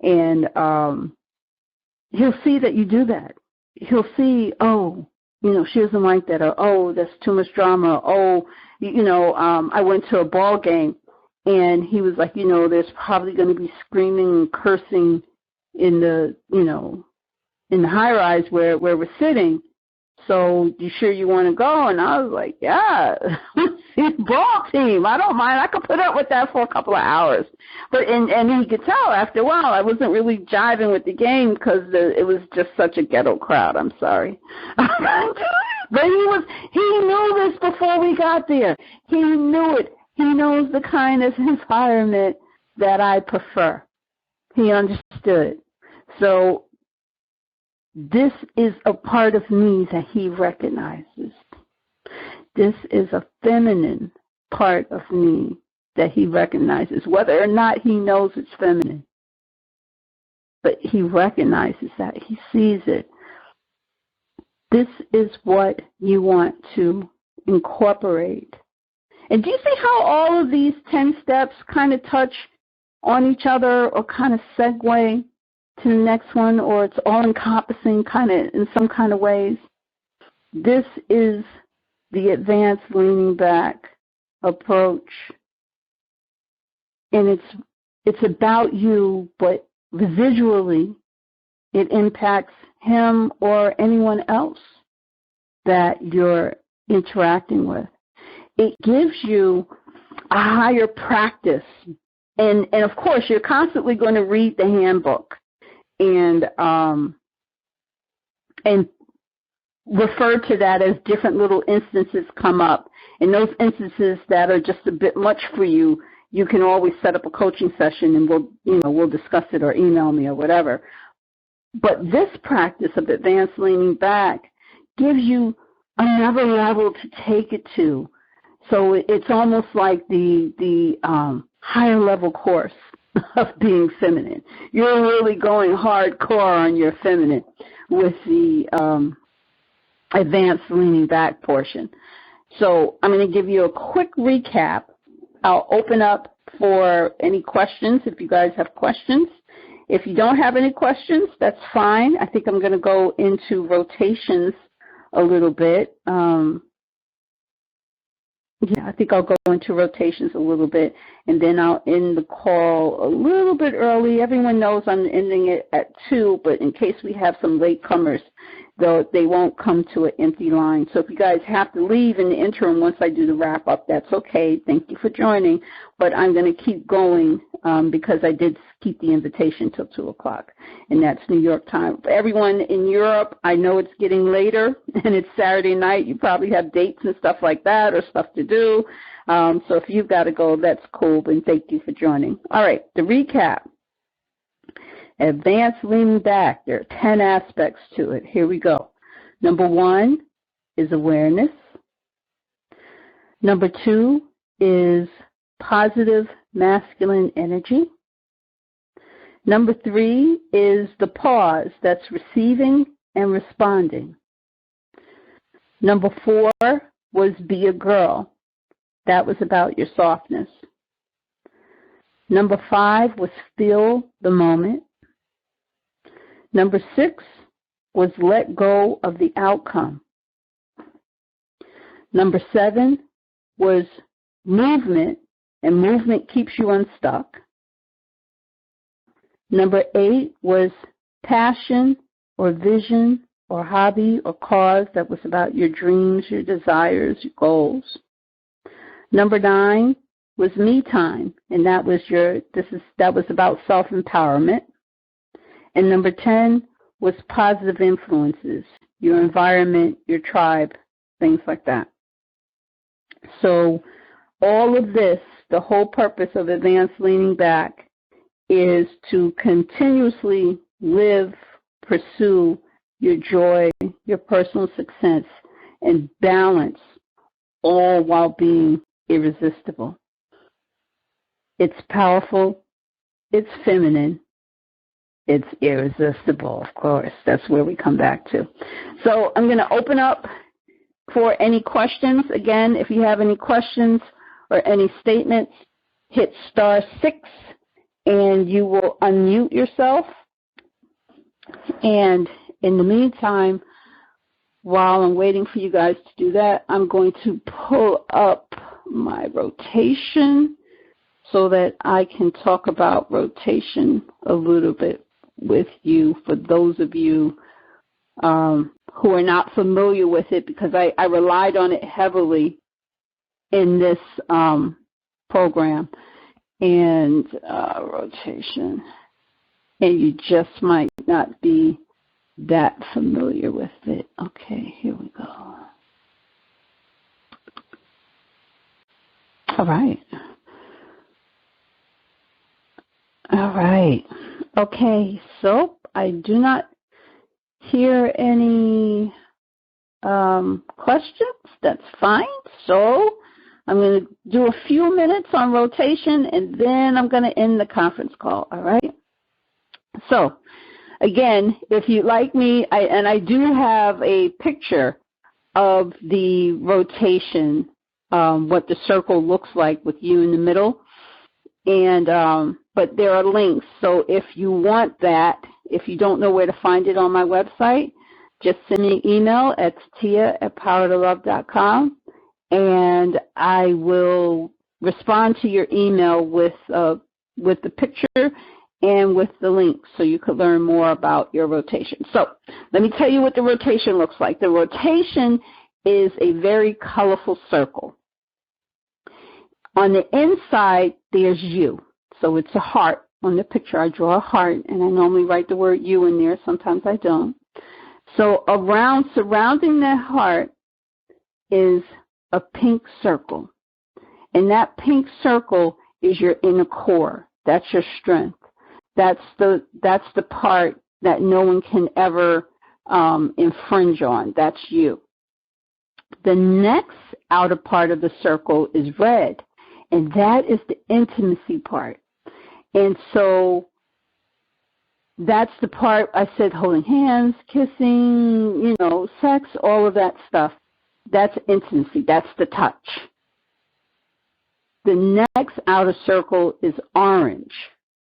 And he'll see that you do that. He'll see, oh, she doesn't like that, or oh, that's too much drama, or, oh, I went to a ball game, and he was like, there's probably going to be screaming and cursing in the, in the high rise where we're sitting. So you sure you want to go? And I was like, yeah, it's a ball team. I don't mind. I could put up with that for a couple of hours. But and he could tell after a while I wasn't really jiving with the game because it was just such a ghetto crowd. I'm sorry. But he knew this before we got there. He knew it. He knows the kind of environment that I prefer. He understood. So this is a part of me that he recognizes. This is a feminine part of me that he recognizes, whether or not he knows it's feminine. But he recognizes that. He sees it. This is what you want to incorporate. And do you see how all of these 10 steps kind of touch on each other or kind of segue to the next one, or it's all-encompassing kind of in some kind of ways? This is the advanced leaning back approach. And it's about you, but visually it impacts him or anyone else that you're interacting with. It gives you a higher practice. And of course, you're constantly going to read the handbook and refer to that as different little instances come up. And those instances that are just a bit much for you, you can always set up a coaching session and we'll discuss it, or email me or whatever. But this practice of advanced leaning back gives you another level to take it to. So it's almost like the higher level course of being feminine. You're really going hardcore on your feminine with the advanced leaning back portion. So I'm going to give you a quick recap. I'll open up for any questions if you guys have questions. If you don't have any questions, that's fine. I think I'm going to go into rotations a little bit. I think I'll go into rotations a little bit, and then I'll end the call a little bit early. Everyone knows I'm ending it at 2, but in case we have some latecomers, they won't come to an empty line. So if you guys have to leave in the interim once I do the wrap-up, that's okay. Thank you for joining. But I'm going to keep going because I did keep the invitation till 2 o'clock, and that's New York time. For everyone in Europe, I know it's getting later, and it's Saturday night. You probably have dates and stuff like that or stuff to do. So if you've got to go, that's cool, and thank you for joining. All right, the recap. Advanced leaning back. There are 10 aspects to it. Here we go. Number 1 is awareness. Number 2 is positive masculine energy. Number 3 is the pause. That's receiving and responding. Number 4 was be a girl. That was about your softness. Number 5 was feel the moment. Number 6 was let go of the outcome. Number 7 was movement, and movement keeps you unstuck. Number 8 was passion or vision or hobby or cause that was about your dreams, your desires, your goals. Number 9 was me time, and that was about self-empowerment. And number 10 was positive influences, your environment, your tribe, things like that. So all of this, the whole purpose of Advanced Leaning Back is to continuously live, pursue your joy, your personal success, and balance, all while being irresistible. It's powerful, it's feminine, it's irresistible, of course. That's where we come back to. So I'm going to open up for any questions. Again, if you have any questions or any statements, hit *6 and you will unmute yourself. And in the meantime, while I'm waiting for you guys to do that, I'm going to pull up my rotation so that I can talk about rotation a little bit with you, for those of you who are not familiar with it, because I relied on it heavily in this program. And rotation. And you just might not be that familiar with it. Okay, here we go. All right. All right. Okay, so I do not hear any questions. That's fine. So I'm going to do a few minutes on rotation, and then I'm going to end the conference call, all right? So, again, if you'd like me, I do have a picture of the rotation, what the circle looks like with you in the middle, and but there are links. So if you want that, if you don't know where to find it on my website, just send me an email at tia@powertolove.com. And I will respond to your email with the picture and with the link so you could learn more about your rotation. So let me tell you what the rotation looks like. The rotation is a very colorful circle. On the inside, there's you. So it's a heart. On the picture, I draw a heart, and I normally write the word you in there. Sometimes I don't. So surrounding that heart is a pink circle. And that pink circle is your inner core. That's your strength. That's the part that no one can ever infringe on. That's you. The next outer part of the circle is red, and that is the intimacy part. And so that's the part I said, holding hands, kissing, sex, all of that stuff. That's intimacy. That's the touch. The next outer circle is orange,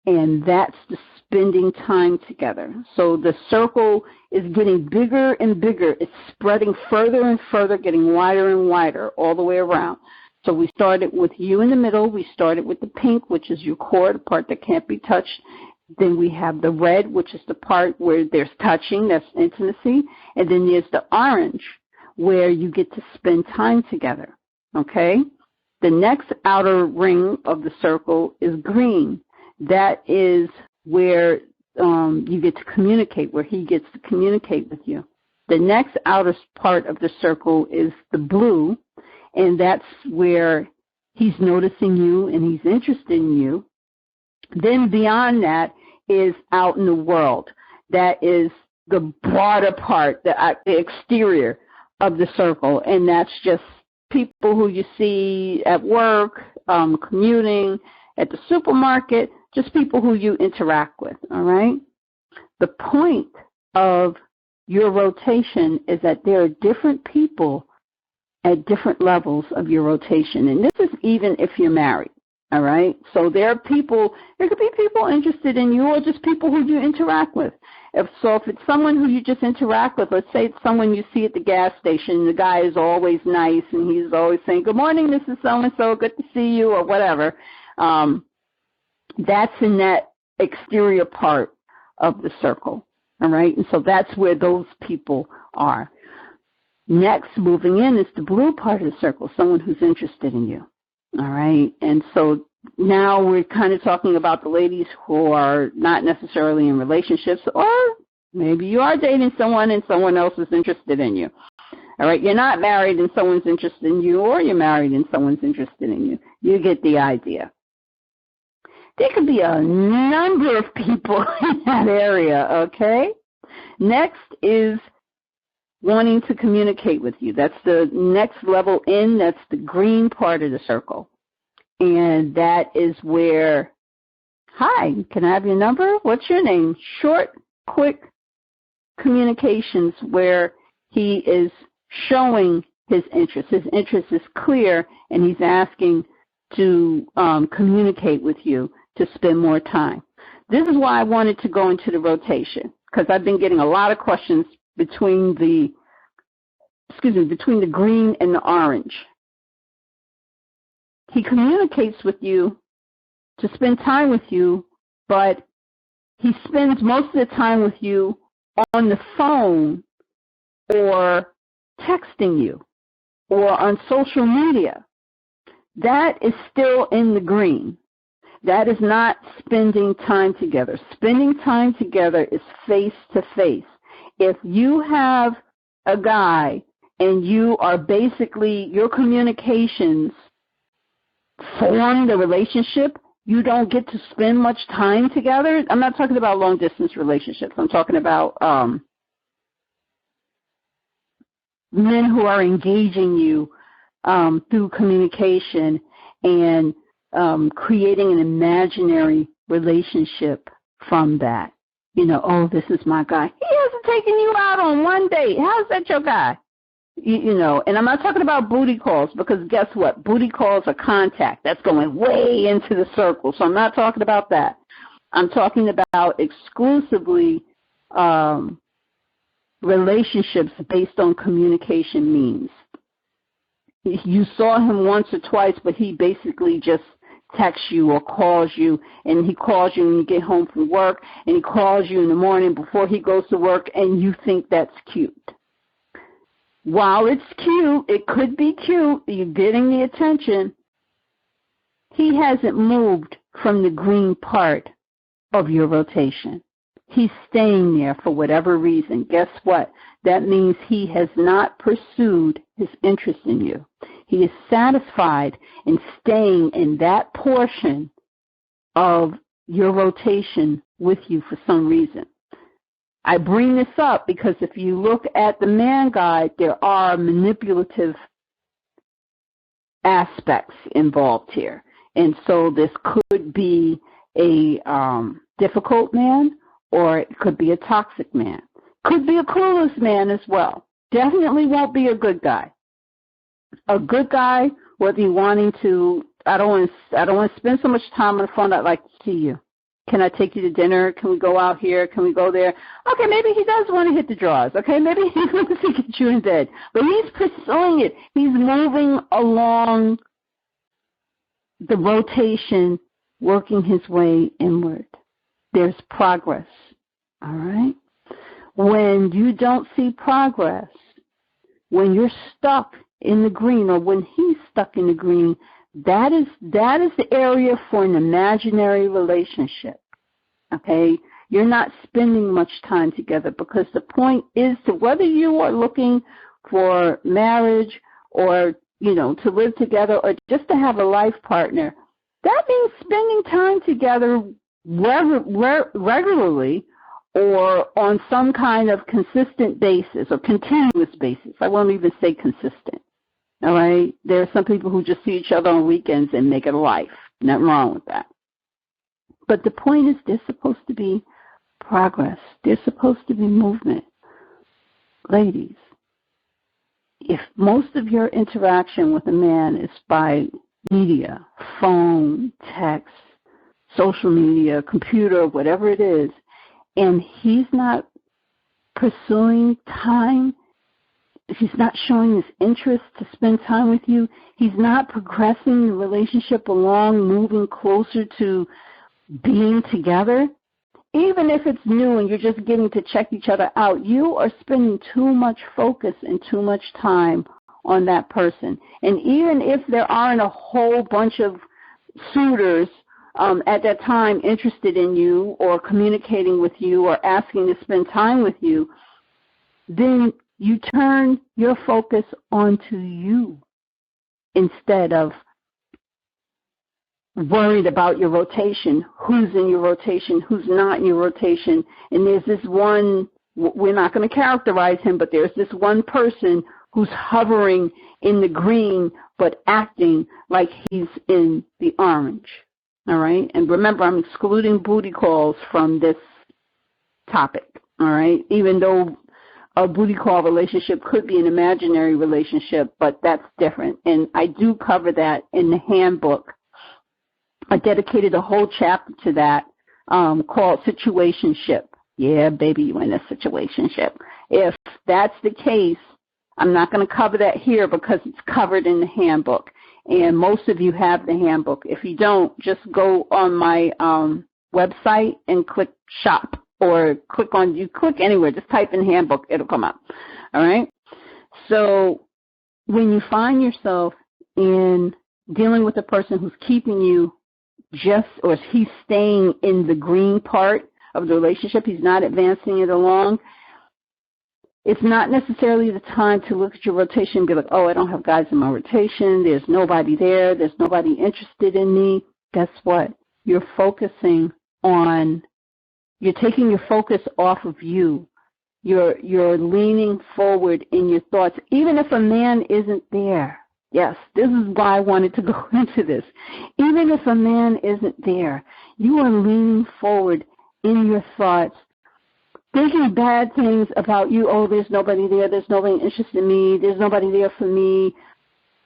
and that's the spending time together. So the circle is getting bigger and bigger. It's spreading further and further, getting wider and wider all the way around. So we started with you in the middle. We started with the pink, which is your core, the part that can't be touched. Then we have the red, which is the part where there's touching, that's intimacy. And then there's the orange, where you get to spend time together, okay? The next outer ring of the circle is green. That is where you get to communicate, where he gets to communicate with you. The next outer part of the circle is the blue, and that's where he's noticing you and he's interested in you. Then beyond that is out in the world. That is the broader part, the exterior of the circle, and that's just people who you see at work, commuting, at the supermarket, just people who you interact with, all right? The point of your rotation is that there are different people at different levels of your rotation, and this is even if you're married, All right? So there could be people interested in you or just people who you interact with. If it's someone who you just interact with, let's say it's someone you see at the gas station, the guy is always nice and he's always saying, good morning, Mrs. So-and-so, good to see you, or whatever. That's in that exterior part of the circle. All right? And so that's where those people are. Next, moving in, is the blue part of the circle, someone who's interested in you. All right? And so now we're kind of talking about the ladies who are not necessarily in relationships, or maybe you are dating someone and someone else is interested in you. All right? You're not married and someone's interested in you, or you're married and someone's interested in you. You get the idea. There could be a number of people in that area, okay? Next is wanting to communicate with you. That's the next level in. That's the green part of the circle. And that is where, hi, can I have your number? What's your name? Short, quick communications where he is showing his interest. His interest is clear, and he's asking to communicate with you to spend more time. This is why I wanted to go into the rotation, because I've been getting a lot of questions between the green and the orange. He communicates with you to spend time with you, but he spends most of the time with you on the phone or texting you or on social media. That is still in the green. That is not spending time together. Spending time together is face to face. If you have a guy and you are basically, your communications form the relationship, you don't get to spend much time together. I'm not talking about long distance relationships. I'm talking about men who are engaging you through communication and creating an imaginary relationship from that. You know, oh, this is my guy. He hasn't taken you out on one date. How's that your guy? You know, and I'm not talking about booty calls, because guess what? Booty calls are contact. That's going way into the circle. So I'm not talking about that. I'm talking about exclusively relationships based on communication means. You saw him once or twice, but he basically just texts you or calls you, and he calls you when you get home from work, and he calls you in the morning before he goes to work, and you think that's cute. While it's cute, it could be cute, you're getting the attention, he hasn't moved from the green part of your rotation. He's staying there for whatever reason. Guess what? That means he has not pursued his interest in you. He is satisfied in staying in that portion of your rotation with you for some reason. I bring this up because if you look at the man guide, there are manipulative aspects involved here. And so this could be a difficult man, or it could be a toxic man. Could be a clueless man as well. Definitely won't be a good guy. A good guy would be wanting to, I don't want to spend so much time on the phone, I'd like to see you. Can I take you to dinner? Can we go out here? Can we go there? Okay, maybe he does want to hit the draws. Okay, maybe he wants to get you in bed. But he's pursuing it. He's moving along the rotation, working his way inward. There's progress, all right? When you don't see progress, when you're stuck in the green, or when he's stuck in the green, that is the area for an imaginary relationship, okay? You're not spending much time together, because the point is to, whether you are looking for marriage or, you know, to live together or just to have a life partner, that means spending time together regularly or on some kind of consistent basis or continuous basis. I won't even say consistent. All right? There are some people who just see each other on weekends and make it a life. Nothing wrong with that. But the point is, there's supposed to be progress. There's supposed to be movement. Ladies, if most of your interaction with a man is by media, phone, text, social media, computer, whatever it is, and he's not pursuing time, if he's not showing his interest to spend time with you, he's not progressing the relationship along, moving closer to being together, even if it's new and you're just getting to check each other out, you are spending too much focus and too much time on that person. And even if there aren't a whole bunch of suitors at that time interested in you or communicating with you or asking to spend time with you, then you turn your focus onto you instead of worried about your rotation, who's in your rotation, who's not in your rotation. And there's this one, we're not going to characterize him, but there's this one person who's hovering in the green but acting like he's in the orange. All right? And remember, I'm excluding booty calls from this topic. All right? Even though a booty call relationship could be an imaginary relationship, but that's different. And I do cover that in the handbook. I dedicated a whole chapter to that called Situationship. Yeah, baby, you in a situationship. If that's the case, I'm not going to cover that here because it's covered in the handbook. And most of you have the handbook. If you don't, just go on my website and click shop, or click anywhere. Just type in handbook. It'll come up. All right? So when you find yourself in dealing with a person who's keeping you or he's staying in the green part of the relationship, he's not advancing it along, it's not necessarily the time to look at your rotation and be like, oh, I don't have guys in my rotation. There's nobody there. There's nobody interested in me. Guess what? You're taking your focus off of you. You're leaning forward in your thoughts, even if a man isn't there. Yes, this is why I wanted to go into this. Even if a man isn't there, you are leaning forward in your thoughts, thinking bad things about you. Oh, there's nobody there. There's nobody interested in me. There's nobody there for me.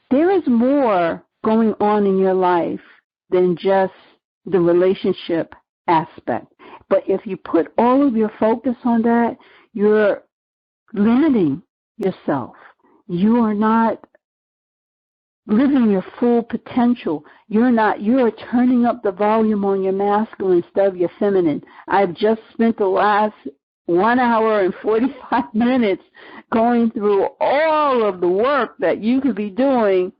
There is more going on in your life than just the relationship aspect. But if you put all of your focus on that, you're limiting yourself. You are not living your full potential. You are turning up the volume on your masculine instead of your feminine. I've just spent the last 1 hour and 45 minutes going through all of the work that you could be doing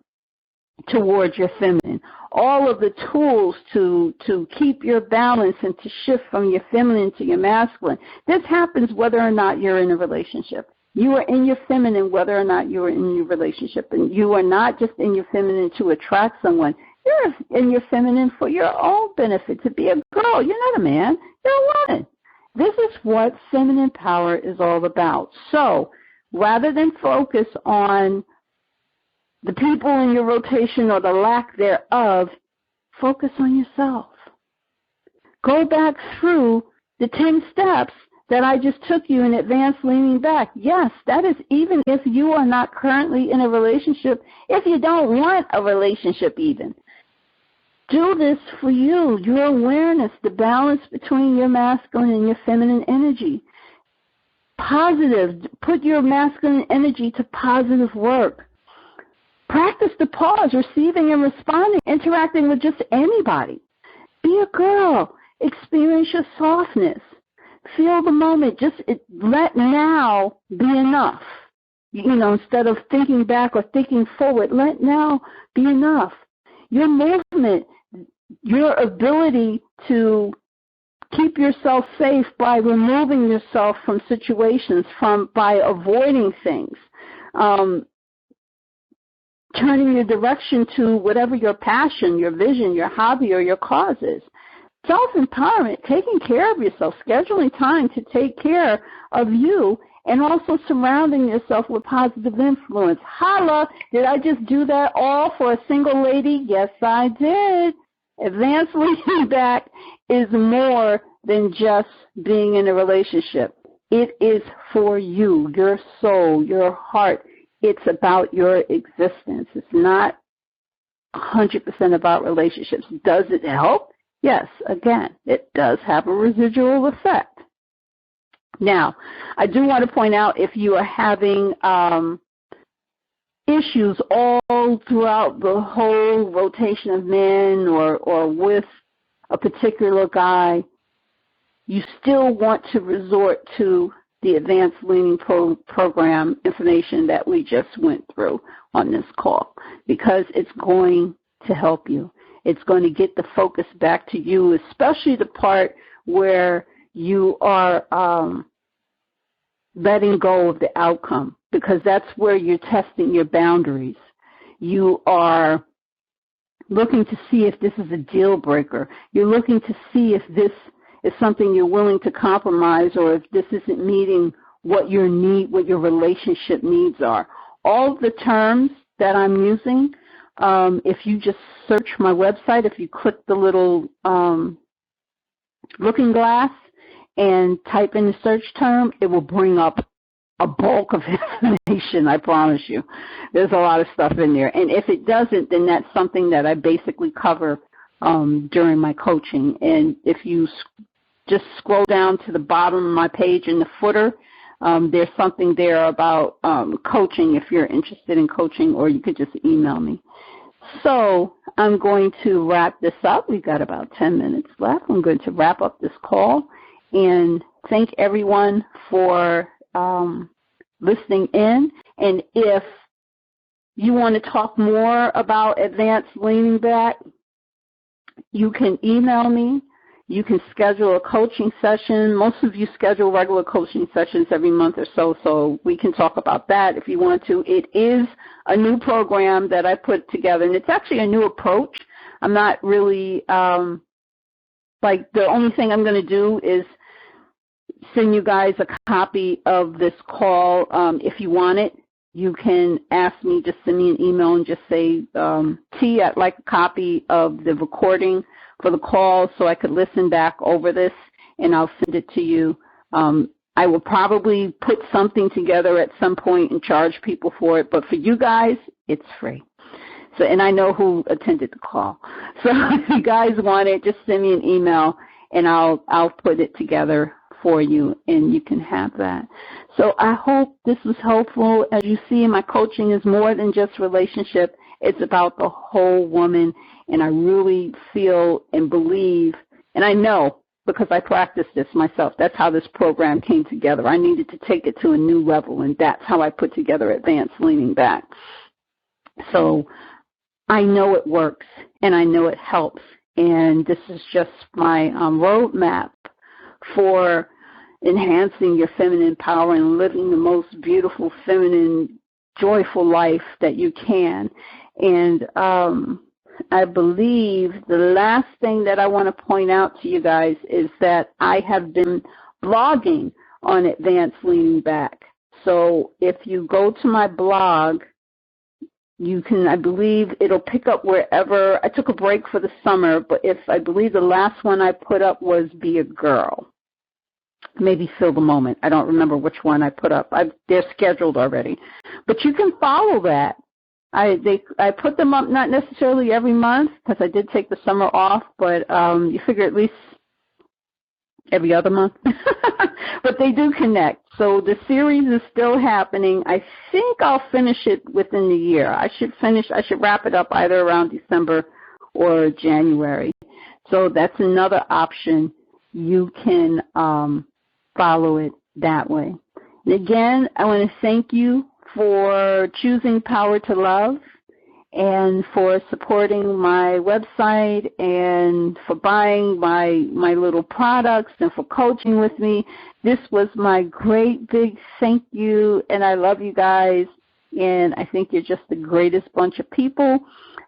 towards your feminine, all of the tools to keep your balance and to shift from your feminine to your masculine. This happens whether or not you're in a relationship. You are in your feminine whether or not you are in your relationship. And you are not just in your feminine to attract someone. You're in your feminine for your own benefit, to be a girl. You're not a man. You're a woman. This is what feminine power is all about. So rather than focus on the people in your rotation or the lack thereof, focus on yourself. Go back through the 10 steps that I just took you in advance leaning back. Yes, that is even if you are not currently in a relationship, if you don't want a relationship even. Do this for you, your awareness, the balance between your masculine and your feminine energy. Positive, put your masculine energy to positive work. Practice the pause, receiving and responding, interacting with just anybody. Be a girl. Experience your softness. Feel the moment. Just let now be enough. Instead of thinking back or thinking forward, let now be enough. Your movement, your ability to keep yourself safe by removing yourself from situations, by avoiding things, turning your direction to whatever your passion, your vision, your hobby, or your cause is. Self-empowerment, taking care of yourself, scheduling time to take care of you, and also surrounding yourself with positive influence. Holla, did I just do that all for a single lady? Yes, I did. Advanced leaning back is more than just being in a relationship. It is for you, your soul, your heart. It's about your existence. It's not 100% about relationships. Does it help? Yes, again, it does have a residual effect. Now, I do want to point out, if you are having issues all throughout the whole rotation of men or with a particular guy, you still want to resort to the advanced leaning program information that we just went through on this call, because it's going to help you. It's going to get the focus back to you, especially the part where you are letting go of the outcome, because that's where you're testing your boundaries. You are looking to see if this is a deal breaker. You're looking to see if this is something you're willing to compromise, or if this isn't meeting what your relationship needs are. All the terms that I'm using, if you just search my website, if you click the little looking glass and type in the search term, it will bring up a bulk of information, I promise you. There's a lot of stuff in there. And if it doesn't, then that's something that I basically cover during my coaching. And if you just scroll down to the bottom of my page in the footer, there's something there about coaching if you're interested in coaching, or you could just email me. So I'm going to wrap this up. We've got about 10 minutes left. I'm going to wrap up this call and thank everyone for listening in. And if you want to talk more about advanced leaning back, you can email me. You can schedule a coaching session. Most of you schedule regular coaching sessions every month or so, so we can talk about that if you want to. It is a new program that I put together, and it's actually a new approach. I'm not really, the only thing I'm going to do is send you guys a copy of this call. If you want it, you can ask me, just send me an email and just say, T, I'd like a copy of the recording for the call so I could listen back over this, and I'll send it to you. I will probably put something together at some point and charge people for it, but for you guys, it's free. So, and I know who attended the call. So if you guys want it, just send me an email, and I'll put it together for you, and you can have that. So I hope this was helpful. As you see, my coaching is more than just relationship. It's about the whole woman, and I really feel and believe, and I know because I practiced this myself, that's how this program came together. I needed to take it to a new level, and that's how I put together Advanced Leaning Back. So I know it works, and I know it helps, and this is just my roadmap for enhancing your feminine power and living the most beautiful, feminine, joyful life that you can. And I believe the last thing that I want to point out to you guys is that I have been blogging on Advanced Leaning Back. So if you go to my blog, you can, I believe it'll pick up wherever. I took a break for the summer, but I believe the last one I put up was Be a Girl. Maybe Fill the Moment. I don't remember which one I put up. They're scheduled already. But you can follow that. I put them up not necessarily every month because I did take the summer off, but you figure at least every other month. But they do connect. So the series is still happening. I think I'll finish it within the year. I should wrap it up either around December or January. So that's another option. You can follow it that way. And again, I want to thank you for choosing Power to Love and for supporting my website and for buying my little products and for coaching with me. This was my great big thank you, and I love you guys, and I think you're just the greatest bunch of people.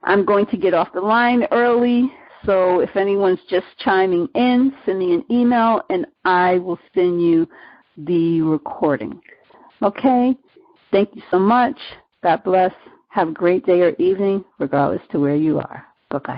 I'm going to get off the line early, so if anyone's just chiming in, send me an email, and I will send you the recording. Okay? Thank you so much. God bless. Have a great day or evening, regardless to where you are. Bye-bye.